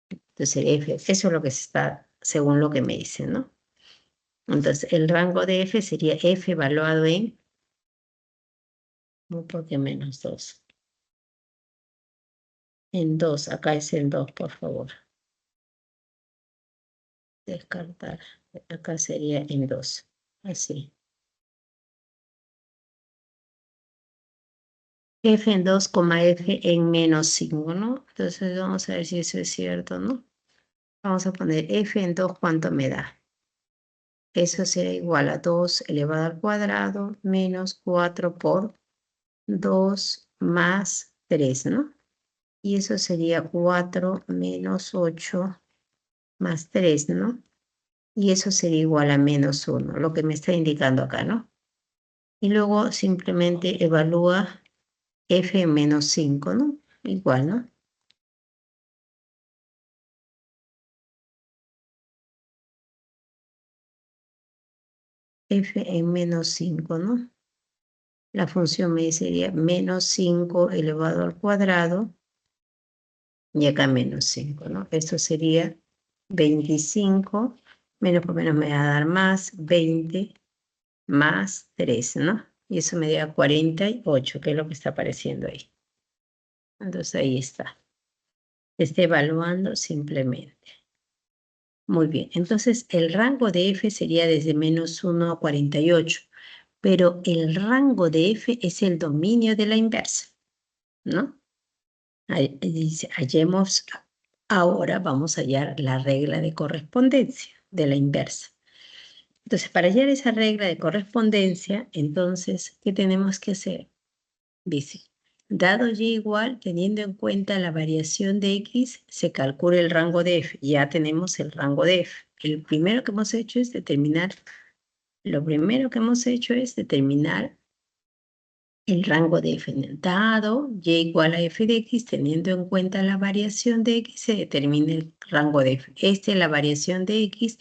Entonces, f, eso es lo que se está, según lo que me dicen, ¿no? Entonces, el rango de f sería f evaluado en, un poco menos 2. En 2, acá es en 2, por favor. Descartar, acá sería en 2, así. F en 2, f en menos 5, ¿no? Entonces, vamos a ver si eso es cierto, ¿no? Vamos a poner f en 2, ¿cuánto me da? Eso será igual a 2 elevado al cuadrado menos 4 por 2 más 3, ¿no? Y eso sería 4 menos 8 más 3, ¿no? Y eso sería igual a menos 1, lo que me está indicando acá, ¿no? Y luego simplemente evalúa f en menos 5, ¿no? Igual, ¿no? F en menos 5, ¿no? La función me sería menos 5 elevado al cuadrado y acá menos 5, ¿no? Esto sería 25, menos por menos me va a dar más, 20 más 3, ¿no? Y eso me da 48, que es lo que está apareciendo ahí. Entonces ahí está. Está evaluando simplemente. Muy bien, entonces el rango de f sería desde menos 1 a 48, pero el rango de f es el dominio de la inversa, ¿no? Dice, hallemos, ahora vamos a hallar la regla de correspondencia de la inversa. Entonces, para hallar esa regla de correspondencia, entonces, ¿qué tenemos que hacer? Dice, dado y igual, teniendo en cuenta la variación de x, se calcula el rango de f. Ya tenemos el rango de f. Lo primero que hemos hecho es determinar el rango de f. Dado y igual a f de x, teniendo en cuenta la variación de x, se determina el rango de f. Esta es la variación de x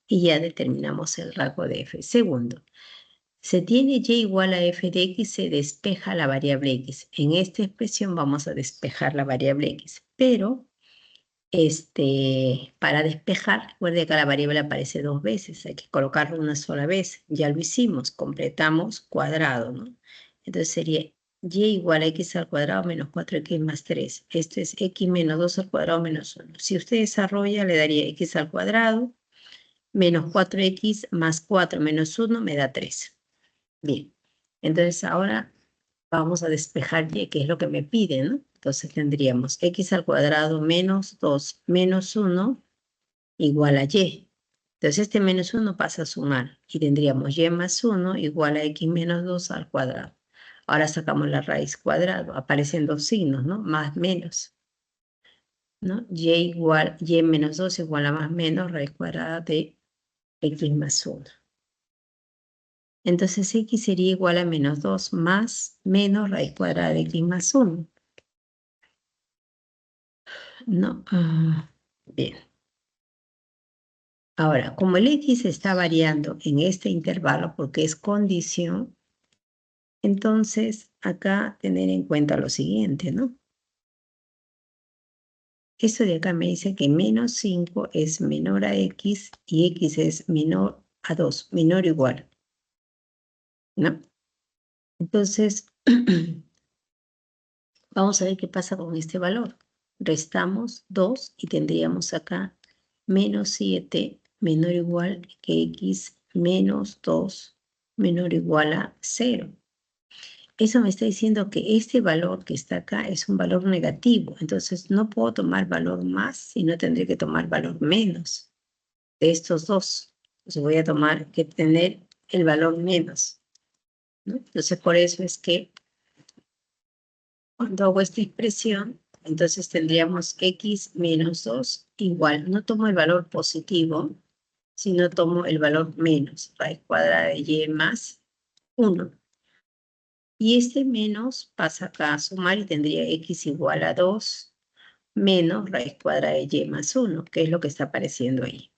y ya determinamos el rango de f. Segundo, se tiene y igual a f de x, se despeja la variable x. En esta expresión vamos a despejar la variable x, pero para despejar, recuerde que la variable aparece 2 veces, hay que colocarlo una sola vez. Ya lo hicimos, completamos cuadrado, ¿no? Entonces sería y igual a x al cuadrado menos 4x más 3. Esto es x menos 2 al cuadrado menos 1. Si usted desarrolla, le daría x al cuadrado menos 4x más 4 menos 1 me da 3. Bien, entonces ahora vamos a despejar y, que es lo que me pide, ¿no? Entonces tendríamos x al cuadrado menos 2 menos 1 igual a y. Entonces este menos 1 pasa a sumar y tendríamos y más 1 igual a x menos 2 al cuadrado. Ahora sacamos la raíz cuadrada, aparecen dos signos, ¿no? Más menos, ¿no? Y menos 2 igual a más menos raíz cuadrada de x más 1. Entonces x sería igual a menos 2 más menos raíz cuadrada de x más 1. ¿No? Bien. Ahora, como el x está variando en este intervalo porque es condición, entonces acá tener en cuenta lo siguiente, ¿no? Esto de acá me dice que menos 5 es menor a x y x es menor a 2, menor o igual, ¿no? Entonces, vamos a ver qué pasa con este valor. Restamos 2 y tendríamos acá menos 7 menor o igual que x menos 2 menor o igual a 0. Eso me está diciendo que este valor que está acá es un valor negativo. Entonces no puedo tomar valor más, sino tendré que tomar valor menos de estos dos. Entonces voy a tomar que tener el valor menos, ¿no? Entonces por eso es que cuando hago esta expresión, entonces tendríamos x menos 2 igual. No tomo el valor positivo, sino tomo el valor menos, raíz cuadrada de y más 1. Y este menos pasa acá a sumar y tendría x igual a 2 menos raíz cuadrada de y más 1, que es lo que está apareciendo ahí.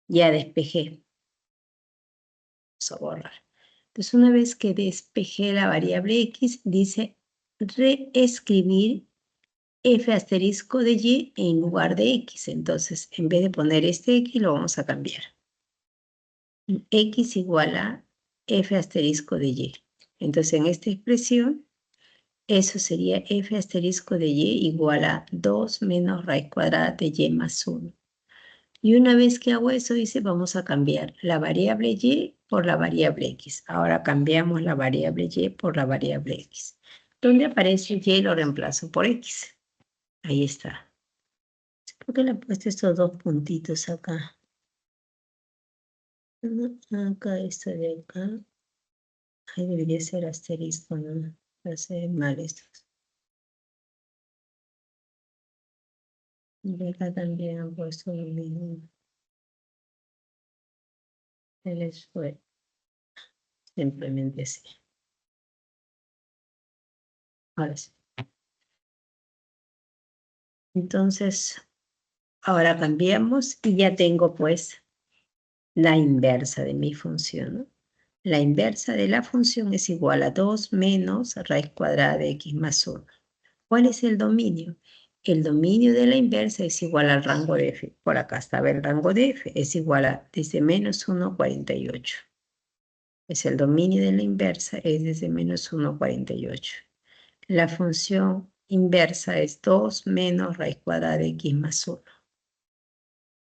Ya despejé. Vamos a borrar. Entonces, una vez que despejé la variable x, dice reescribir f asterisco de y en lugar de x. Entonces, en vez de poner este x, lo vamos a cambiar. X igual a f asterisco de y. Entonces, en esta expresión, eso sería f asterisco de y igual a 2 menos raíz cuadrada de y más 1. Y una vez que hago eso, dice, vamos a cambiar la variable y por la variable x. Ahora cambiamos la variable y por la variable x. ¿Dónde aparece y? Lo reemplazo por x. Ahí está. ¿Por qué le he puesto estos dos puntitos acá? Acá, esto de acá. Ahí debería ser asterisco, ¿no? Hace mal esto. Y acá también han puesto lo mismo. Se les fue. Simplemente así. Ahora sí. Entonces, ahora cambiamos y ya tengo pues la inversa de mi función, ¿no? La inversa de la función es igual a 2 menos raíz cuadrada de x más 1. ¿Cuál es el dominio? El dominio de la inversa es igual al rango de f. Por acá estaba el rango de f. Es igual a desde menos 1 a 48. Es el dominio de la inversa, es desde menos 1 a 48. La función inversa es 2 menos raíz cuadrada de x más 1.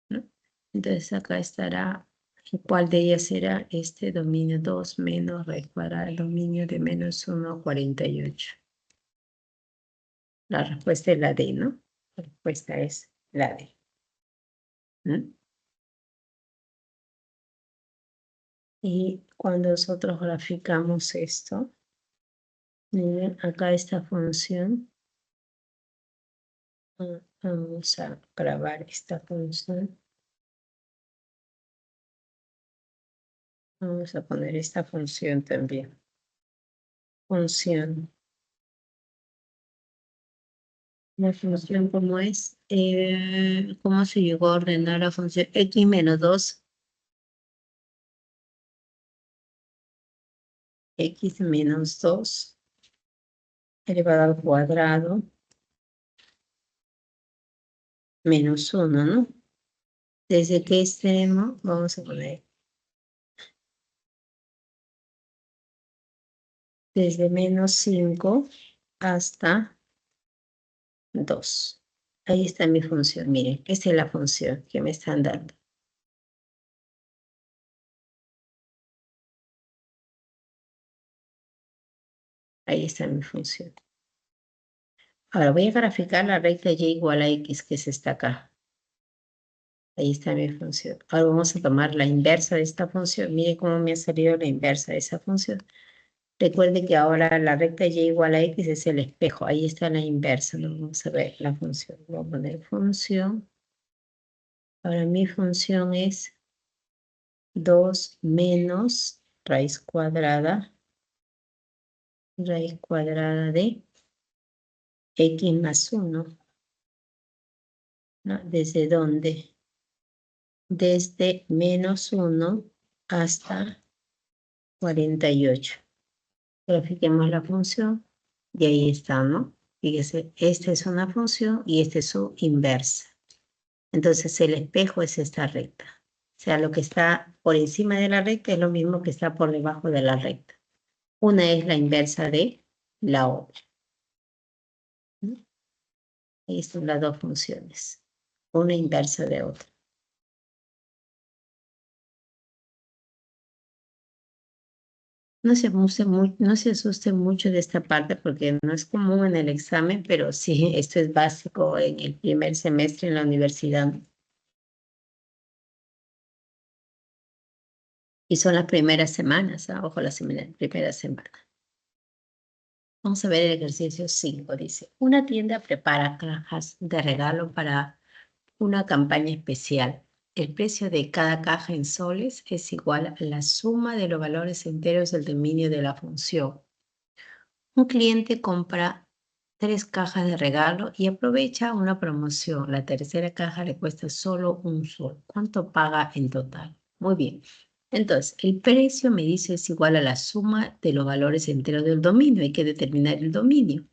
¿No? Entonces acá estará, ¿cuál de ellas será este dominio 2 menos raíz cuadrada del dominio de menos 1 a 48? La respuesta es la D, ¿no? La respuesta es la D. ¿Mm? Y cuando nosotros graficamos esto, miren acá esta función, vamos a grabar esta función. Vamos a poner esta función también. Función. La función como es, ¿cómo se llegó a ordenar la función? X menos 2. X menos 2 elevado al cuadrado menos 1, ¿no? ¿Desde qué extremo? Vamos a poner. Desde menos 5 hasta 2. Ahí está mi función. Miren, esta es la función que me están dando. Ahí está mi función. Ahora voy a graficar la recta y igual a x, que es esta acá. Ahí está mi función. Ahora vamos a tomar la inversa de esta función. Miren cómo me ha salido la inversa de esa función. Recuerden que ahora la recta y igual a x es el espejo. Ahí está la inversa. ¿No? Vamos a ver la función. Voy a poner función. Ahora mi función es 2 menos raíz cuadrada de x más 1. ¿No? ¿Desde dónde? Desde menos 1 hasta 48. Grafiquemos la función y ahí está, ¿no? Fíjese, esta es una función y esta es su inversa. Entonces el espejo es esta recta. O sea, lo que está por encima de la recta es lo mismo que está por debajo de la recta. Una es la inversa de la otra. ¿No? Ahí están las dos funciones. Una inversa de otra. No se asusten mucho de esta parte porque no es común en el examen, pero sí, esto es básico en el primer semestre en la universidad. Y son las primeras semanas, ¿ah? Ojo, las primeras semanas. Vamos a ver el ejercicio 5. Dice, una tienda prepara cajas de regalo para una campaña especial. El precio de cada caja en soles es igual a la suma de los valores enteros del dominio de la función. Un cliente compra 3 cajas de regalo y aprovecha una promoción. La tercera caja le cuesta solo un sol. ¿Cuánto paga en total? Muy bien. Entonces, el precio me dice es igual a la suma de los valores enteros del dominio. Hay que determinar el dominio.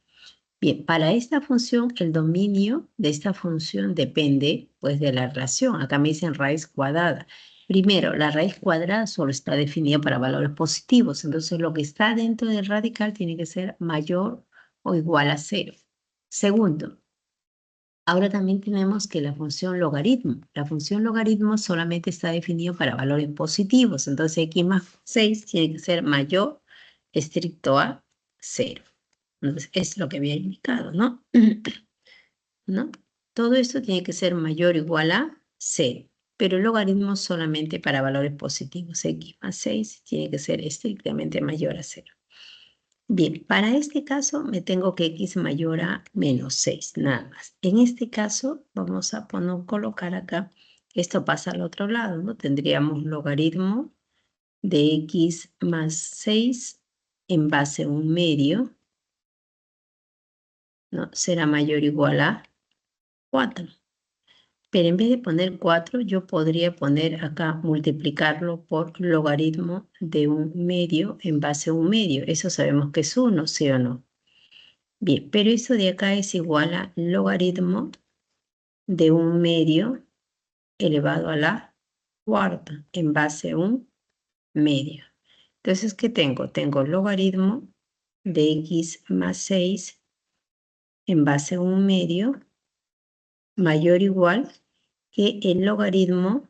Bien, para esta función, el dominio de esta función depende pues de la relación. Acá me dicen raíz cuadrada. Primero, la raíz cuadrada solo está definida para valores positivos. Entonces, lo que está dentro del radical tiene que ser mayor o igual a 0. Segundo, ahora también tenemos que la función logaritmo. La función logaritmo solamente está definida para valores positivos. Entonces, x más 6 tiene que ser mayor estricto a 0. Entonces, es lo que había indicado, ¿no? ¿No? Todo esto tiene que ser mayor o igual a 0, pero el logaritmo solamente para valores positivos. X más 6 tiene que ser estrictamente mayor a 0. Bien, para este caso me tengo que x mayor a menos 6, nada más. En este caso vamos a colocar acá, esto pasa al otro lado, ¿no? Tendríamos logaritmo de x más 6 en base a un medio, ¿no? Será mayor o igual a 4. Pero en vez de poner 4, yo podría poner acá, multiplicarlo por logaritmo de un medio en base a un medio. Eso sabemos que es 1, ¿sí o no? Bien, pero eso de acá es igual a logaritmo de un medio elevado a la cuarta en base a un medio. Entonces, ¿qué tengo? Tengo logaritmo de x más 6 en base a un medio mayor o igual que el logaritmo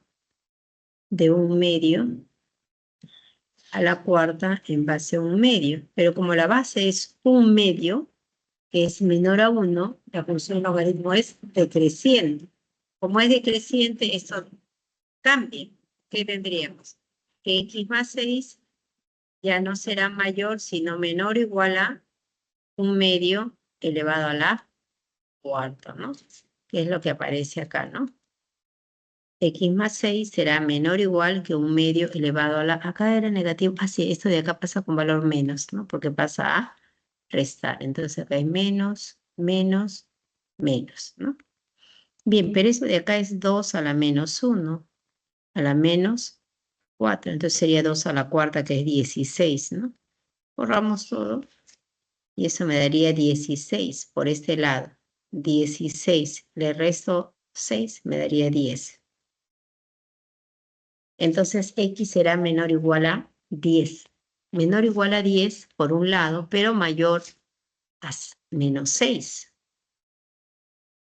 de un medio a la cuarta en base a un medio. Pero como la base es un medio, que es menor a 1, la función logaritmo es decreciente. Como es decreciente, esto cambia. ¿Qué tendríamos? Que x más 6 ya no será mayor, sino menor o igual a un medio elevado a la cuarta, ¿no? Que es lo que aparece acá, ¿no? X más 6 será menor o igual que un medio elevado a la... Acá era negativo. Ah, sí, esto de acá pasa con valor menos, ¿no? Porque pasa a restar. Entonces acá es menos, menos, menos, ¿no? Bien, pero eso de acá es 2 a la menos 1, a la menos 4. Entonces sería 2 a la cuarta, que es 16, ¿no? Borramos todo y eso me daría 16 por este lado. 16. Le resto 6 me daría 10. Entonces X será menor o igual a 10. Menor o igual a 10 por un lado, pero mayor a menos 6.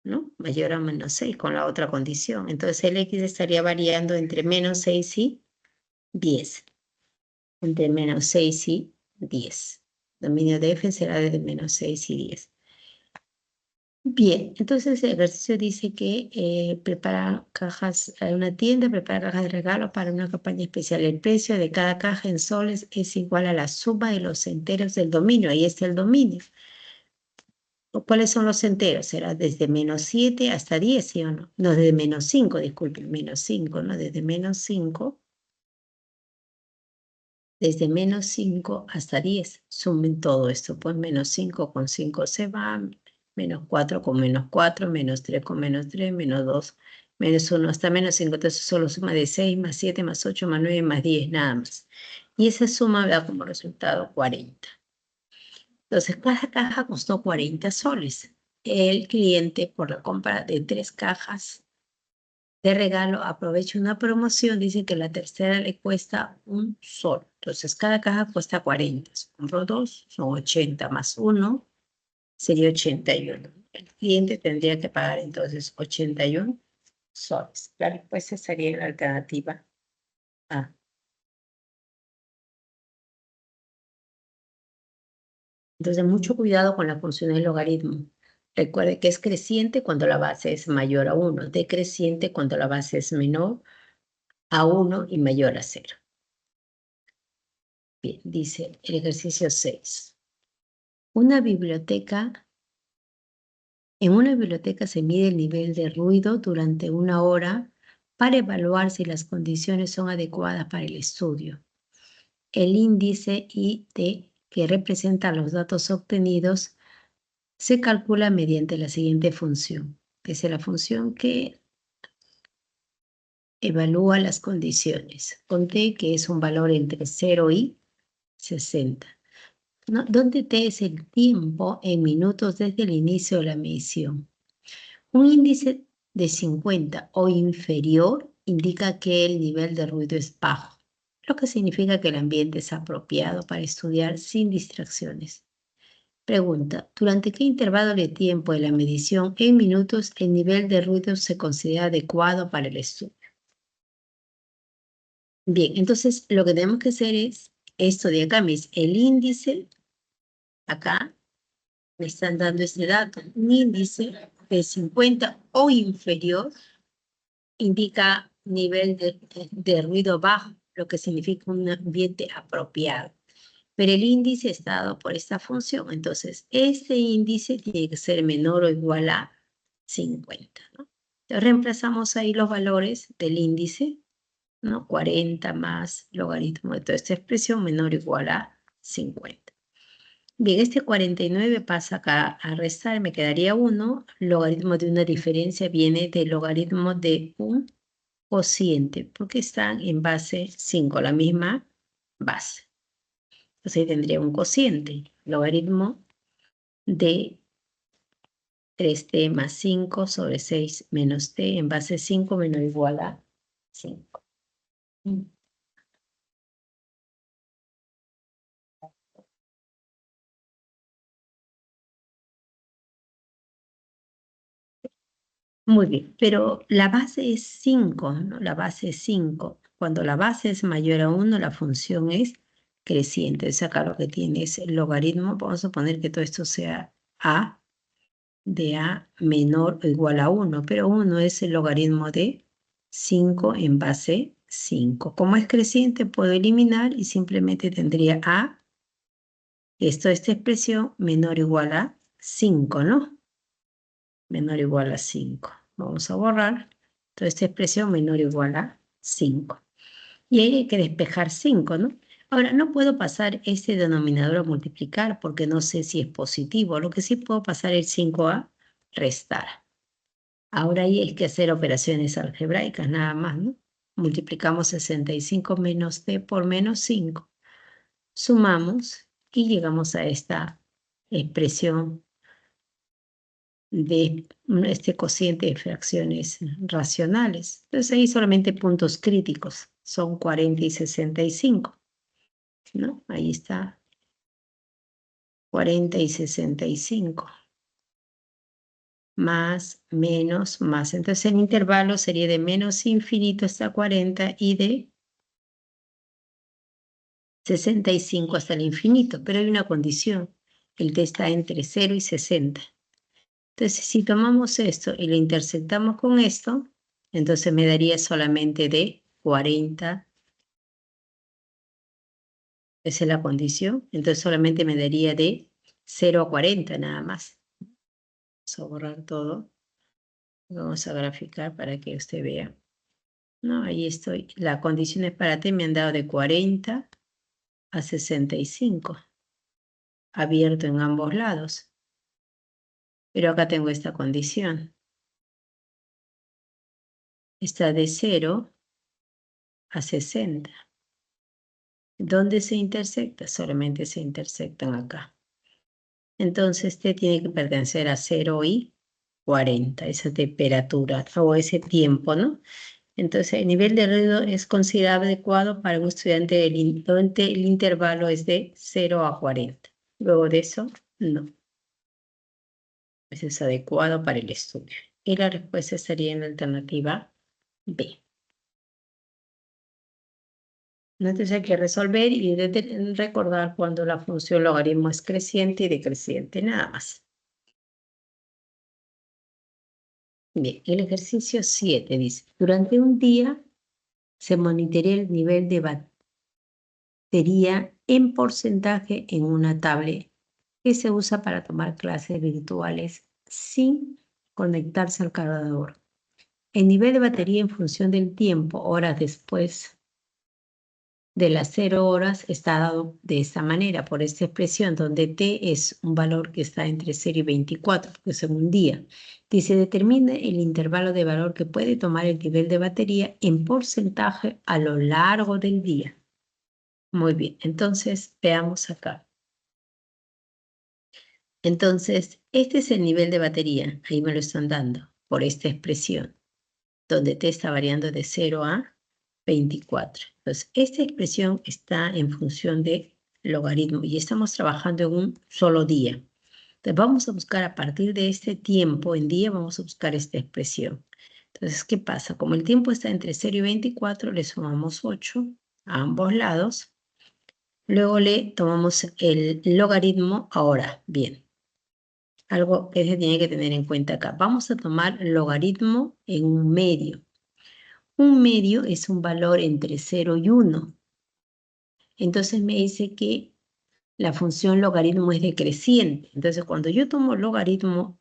¿No? Mayor a menos 6 con la otra condición. Entonces el X estaría variando entre menos 6 y 10. Entre menos 6 y 10. Dominio de F será de menos 6 y 10. Bien, entonces el ejercicio dice que prepara cajas a una tienda, prepara cajas de regalo para una campaña especial. El precio de cada caja en soles es igual a la suma de los enteros del dominio. Ahí está el dominio. ¿Cuáles son los enteros? Será desde menos 7 hasta 10, ¿sí o no? No, desde menos 5, disculpen, menos 5, ¿no? Desde menos 5. Desde menos 5 hasta 10. Sumen todo esto. Pues menos 5 con 5 se va. Menos 4 con menos 4. Menos 3 con menos 3. Menos 2. Menos 1 hasta menos 5. Entonces solo suma de 6 más 7 más 8 más 9 más 10. Nada más. Y esa suma da como resultado 40. Entonces cada caja costó 40 soles. El cliente por la compra de 3 cajas de regalo aprovecha una promoción, dice que la tercera le cuesta 1 sol. Entonces cada caja cuesta 40. Si compro 2, son 80 más 1, sería 81. El cliente tendría que pagar entonces 81 soles. La respuesta sería la alternativa A. Entonces mucho cuidado con la función del logaritmo. Recuerde que es creciente cuando la base es mayor a 1, decreciente cuando la base es menor a 1 y mayor a 0. Bien, dice el ejercicio 6. En una biblioteca se mide el nivel de ruido durante 1 hora para evaluar si las condiciones son adecuadas para el estudio. El índice IT, que representa los datos obtenidos, se calcula mediante la siguiente función. Es la función que evalúa las condiciones, con T, que es un valor entre 0 y 60. ¿No? Donde T es el tiempo en minutos desde el inicio de la medición. Un índice de 50 o inferior indica que el nivel de ruido es bajo, lo que significa que el ambiente es apropiado para estudiar sin distracciones. Pregunta, ¿durante qué intervalo de tiempo de la medición en minutos el nivel de ruido se considera adecuado para el estudio? Bien, entonces lo que tenemos que hacer es esto de acá, el índice, acá me están dando este dato, un índice de 50 o inferior indica nivel de ruido bajo, lo que significa un ambiente apropiado. Pero el índice está dado por esta función, entonces este índice tiene que ser menor o igual a 50, ¿no? Entonces reemplazamos ahí los valores del índice, ¿no? 40 más logaritmo de toda esta expresión menor o igual a 50. Bien, este 49 pasa acá a restar, me quedaría 1. Logaritmo de una diferencia viene del logaritmo de un cociente, porque están en base 5, la misma base. Entonces ahí tendría un cociente, logaritmo de 3t más 5 sobre 6 menos t en base 5 menor o igual a 5. Muy bien, pero la base es 5, ¿no? La base es 5. Cuando la base es mayor a 1, la función es creciente. Entonces acá lo que tiene es el logaritmo. Vamos a poner que todo esto sea a de a menor o igual a 1, pero 1 es el logaritmo de 5 en base 5. Como es creciente, puedo eliminar y simplemente tendría a, esta expresión, menor o igual a 5, ¿no? Menor o igual a 5. Vamos a borrar toda esta expresión menor o igual a 5. Y ahí hay que despejar 5, ¿no? Ahora, no puedo pasar este denominador a multiplicar porque no sé si es positivo. Lo que sí puedo pasar el 5 a restar. Ahora ahí hay que hacer operaciones algebraicas nada más, ¿no? Multiplicamos 65 menos t por menos 5. Sumamos y llegamos a esta expresión de este cociente de fracciones racionales. Entonces ahí solamente puntos críticos, son 40 y 65, ¿no? Ahí está, 40 y 65. Más, menos, más. Entonces el intervalo sería de menos infinito hasta 40 y de 65 hasta el infinito, pero hay una condición, el t está entre 0 y 60. Entonces, si tomamos esto y lo intersectamos con esto, entonces me daría solamente de 40. Esa es la condición. Entonces solamente me daría de 0 a 40 nada más. Vamos a borrar todo. Vamos a graficar para que usted vea. No, ahí estoy. La condición es para t, me han dado de 40 a 65. Abierto en ambos lados. Pero acá tengo esta condición. Está de 0 a 60. ¿Dónde se intersecta? Solamente se intersectan acá. Entonces T tiene que pertenecer a 0 y 40, esa temperatura o ese tiempo, ¿no? Entonces el nivel de ruido es considerado adecuado para un estudiante donde el intervalo es de 0 a 40. Luego de eso, no. Ese es adecuado para el estudio. Y la respuesta estaría en la alternativa B. Entonces hay que resolver y recordar cuando la función logaritmo es creciente y decreciente, nada más. Bien, el ejercicio 7 dice, durante un día se monitorea el nivel de batería en porcentaje en una tablet que se usa para tomar clases virtuales sin conectarse al cargador. El nivel de batería en función del tiempo, horas después de las 0 horas, está dado de esta manera, por esta expresión, donde t es un valor que está entre 0 y 24, porque es en un día. Dice, determine el intervalo de valor que puede tomar el nivel de batería en porcentaje a lo largo del día. Muy bien, entonces veamos acá. Entonces, este es el nivel de batería, ahí me lo están dando, por esta expresión, donde t está variando de 0 a 24. Entonces, esta expresión está en función de logaritmo y estamos trabajando en un solo día. Entonces, vamos a buscar a partir de este tiempo en día, vamos a buscar esta expresión. Entonces, ¿qué pasa? Como el tiempo está entre 0 y 24, le sumamos 8 a ambos lados. Luego le tomamos el logaritmo ahora. Bien, algo que se tiene que tener en cuenta acá. Vamos a tomar logaritmo en un medio. Un medio es un valor entre 0 y 1. Entonces me dice que la función logaritmo es decreciente. Entonces cuando yo tomo logaritmo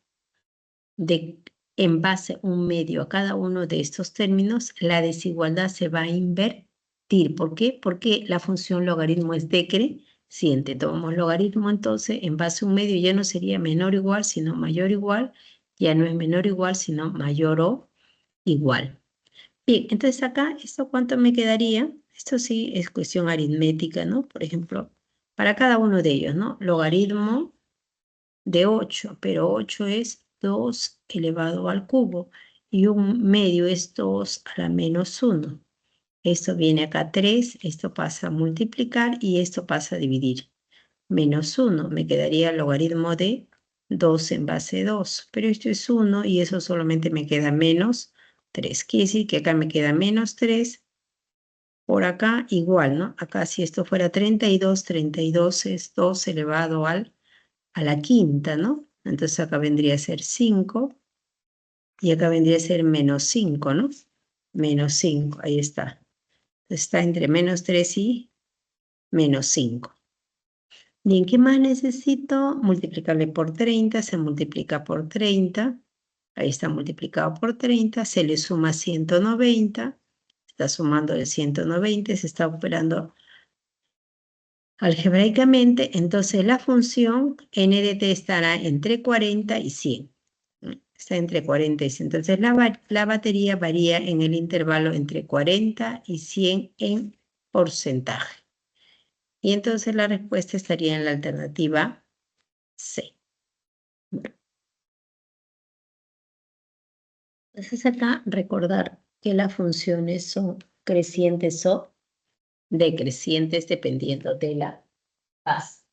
en base a un medio a cada uno de estos términos, la desigualdad se va a invertir. ¿Por qué? Porque la función logaritmo es decreciente. Tomamos logaritmo entonces en base a un medio ya no sería menor o igual, sino mayor o igual. Ya no es menor o igual, sino mayor o igual. Bien, entonces acá, ¿esto cuánto me quedaría? Esto sí es cuestión aritmética, ¿no? Por ejemplo, para cada uno de ellos, ¿no? Logaritmo de 8, pero 8 es 2 elevado al cubo y un medio es 2 a la menos 1. Esto viene acá 3, esto pasa a multiplicar y esto pasa a dividir. Menos 1, me quedaría el logaritmo de 2 en base 2, pero esto es 1 y eso solamente me queda menos 3. Quiere decir que acá me queda menos 3, por acá igual, ¿no? Acá si esto fuera 32, 32 es 2 elevado a la quinta, ¿no? Entonces acá vendría a ser 5 y acá vendría a ser menos 5, ¿no? Menos 5, ahí está. Está entre menos 3 y menos 5. Bien, ¿qué más necesito? Multiplicarle por 30, se multiplica por 30. Ahí está multiplicado por 30, se le suma 190. Está sumando el 190, se está operando algebraicamente. Entonces la función n de t estará entre 40 y 100. Está entre 40 y 100. Entonces la batería varía en el intervalo entre 40 y 100 en porcentaje. Y entonces la respuesta estaría en la alternativa C. Entonces acá recordar que las funciones son crecientes o decrecientes dependiendo de la fase.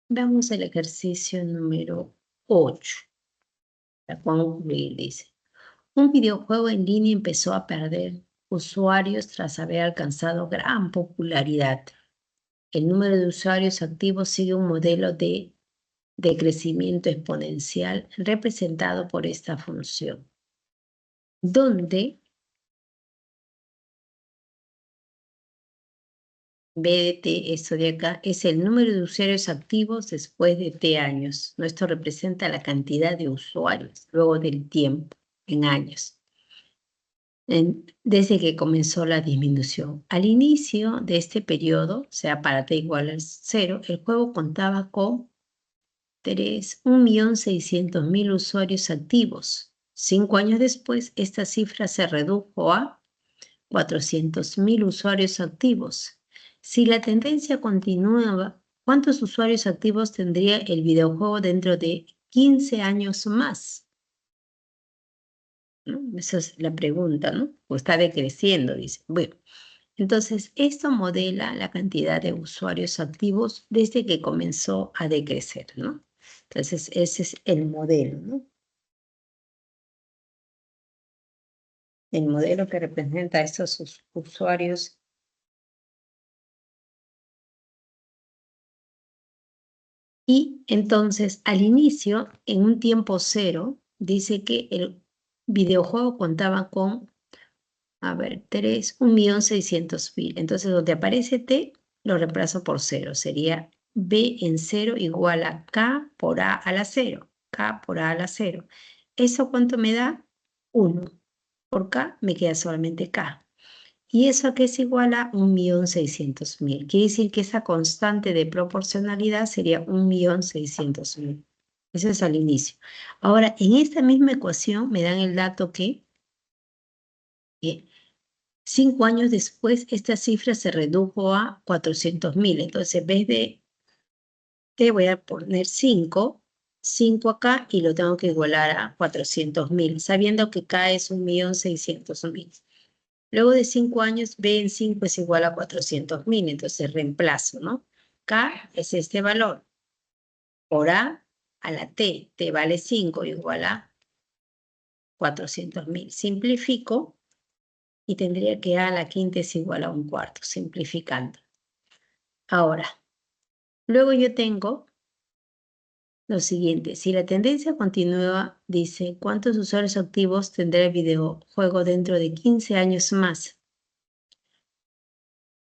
Veamos el ejercicio número 8. Para concluir, dice. Un videojuego en línea empezó a perder usuarios tras haber alcanzado gran popularidad. El número de usuarios activos sigue un modelo de crecimiento exponencial representado por esta función, donde B de T, esto de acá, es el número de usuarios activos después de T años. ¿No? Esto representa la cantidad de usuarios luego del tiempo, en años, desde que comenzó la disminución. Al inicio de este periodo, o sea, para T igual a 0, el juego contaba con 1.600.000 usuarios activos. 5 años después, esta cifra se redujo a 400.000 usuarios activos. Si la tendencia continúa, ¿cuántos usuarios activos tendría el videojuego dentro de 15 años más? ¿No? Esa es la pregunta, ¿no? O está decreciendo, dice. Bueno, entonces esto modela la cantidad de usuarios activos desde que comenzó a decrecer, ¿no? Entonces ese es el modelo, ¿no? El modelo que representa a estos usuarios. Y entonces, al inicio, en un tiempo cero, dice que el videojuego contaba con, a ver, 1.600.000. Entonces, donde aparece T, lo reemplazo por 0. Sería B en 0 igual a K por A a la 0. K por A a la 0. ¿Eso cuánto me da? 1. Por K me queda solamente K. ¿Y eso a qué es igual a 1.600.000? Quiere decir que esa constante de proporcionalidad sería 1.600.000. Eso es al inicio. Ahora, en esta misma ecuación me dan el dato que 5 años después esta cifra se redujo a 400.000. Entonces, en vez de T voy a poner 5 acá y lo tengo que igualar a 400.000, sabiendo que K es 1.600.000. Luego de 5 años, B en 5 es igual a 400.000, entonces reemplazo, ¿no? K es este valor. Por A a la T, T vale 5 igual a 400.000. Simplifico y tendría que A a la quinta es igual a 1/4, simplificando. Ahora, luego yo tengo lo siguiente. Si la tendencia continúa, dice, ¿cuántos usuarios activos tendrá el videojuego dentro de 15 años más?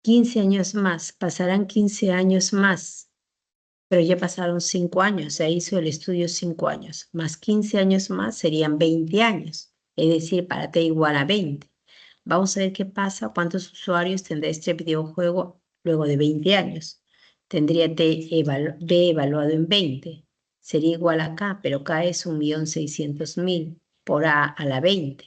15 años más, pasarán 15 años más, pero ya pasaron 5 años, se hizo el estudio 5 años, más 15 años más serían 20 años, es decir, para T igual a 20. Vamos a ver qué pasa, cuántos usuarios tendrá este videojuego luego de 20 años. Tendría B evaluado en 20, sería igual a K, pero K es 1.600.000 por A a la 20,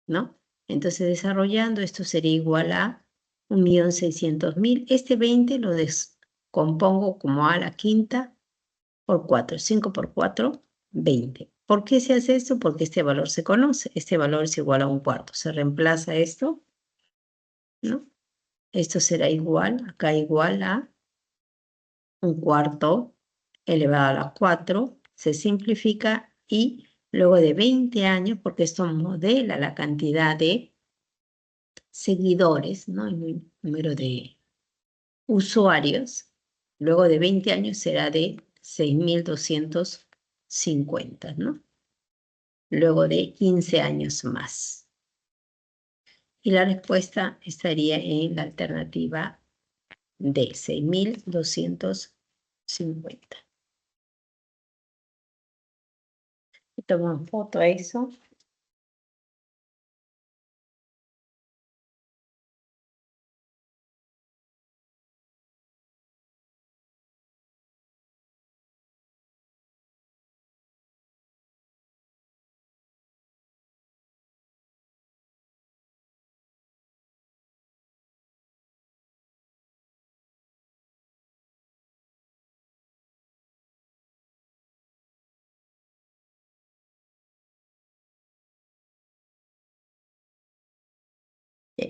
¿no? Entonces, desarrollando, esto sería igual a 1.600.000. Este 20 lo descompongo como A a la quinta por 4. 5 por 4, 20. ¿Por qué se hace esto? Porque este valor se conoce. Este valor es igual a 1/4. Se reemplaza esto, ¿no? Esto será igual, acá igual a 1/4 elevado a la 4. Se simplifica y luego de 20 años, porque esto modela la cantidad de seguidores, ¿no? El número de usuarios, luego de 20 años será de 6.250, ¿no? Luego de 15 años más. Y la respuesta estaría en la alternativa D, 6.250. Toman foto a eso.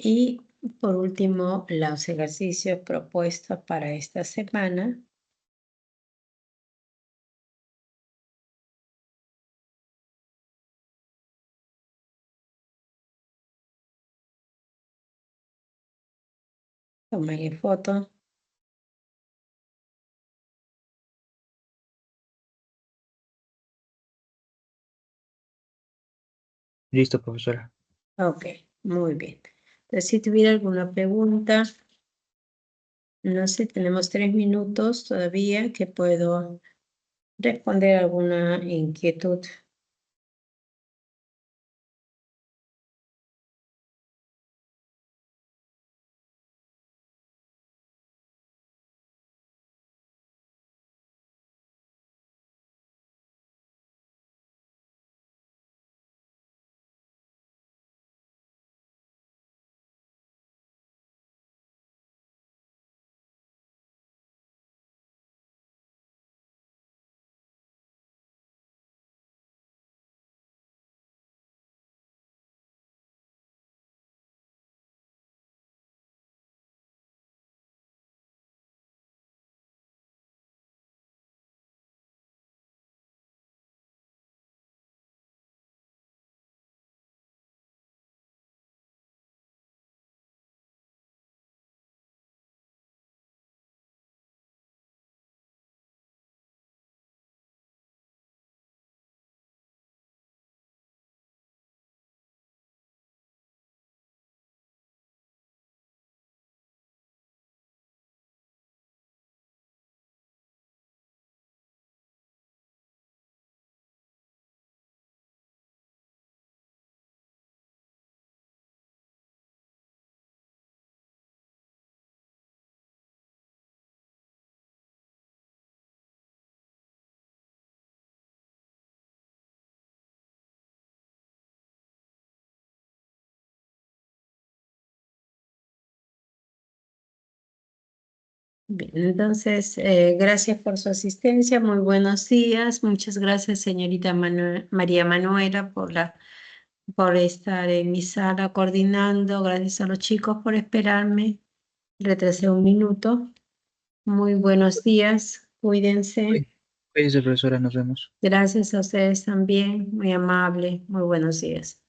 Y por último, los ejercicios propuestos para esta semana. Tómale foto. Listo, profesora. Ok, muy bien. Entonces, si tuviera alguna pregunta, no sé, tenemos 3 minutos todavía que puedo responder alguna inquietud. Bien, entonces, gracias por su asistencia, muy buenos días. Muchas gracias, señorita María Manuela, por estar en mi sala coordinando. Gracias a los chicos por esperarme. Retrasé un minuto. Muy buenos días, cuídense. Cuídese, profesora, nos vemos. Gracias a ustedes también, muy amable, muy buenos días.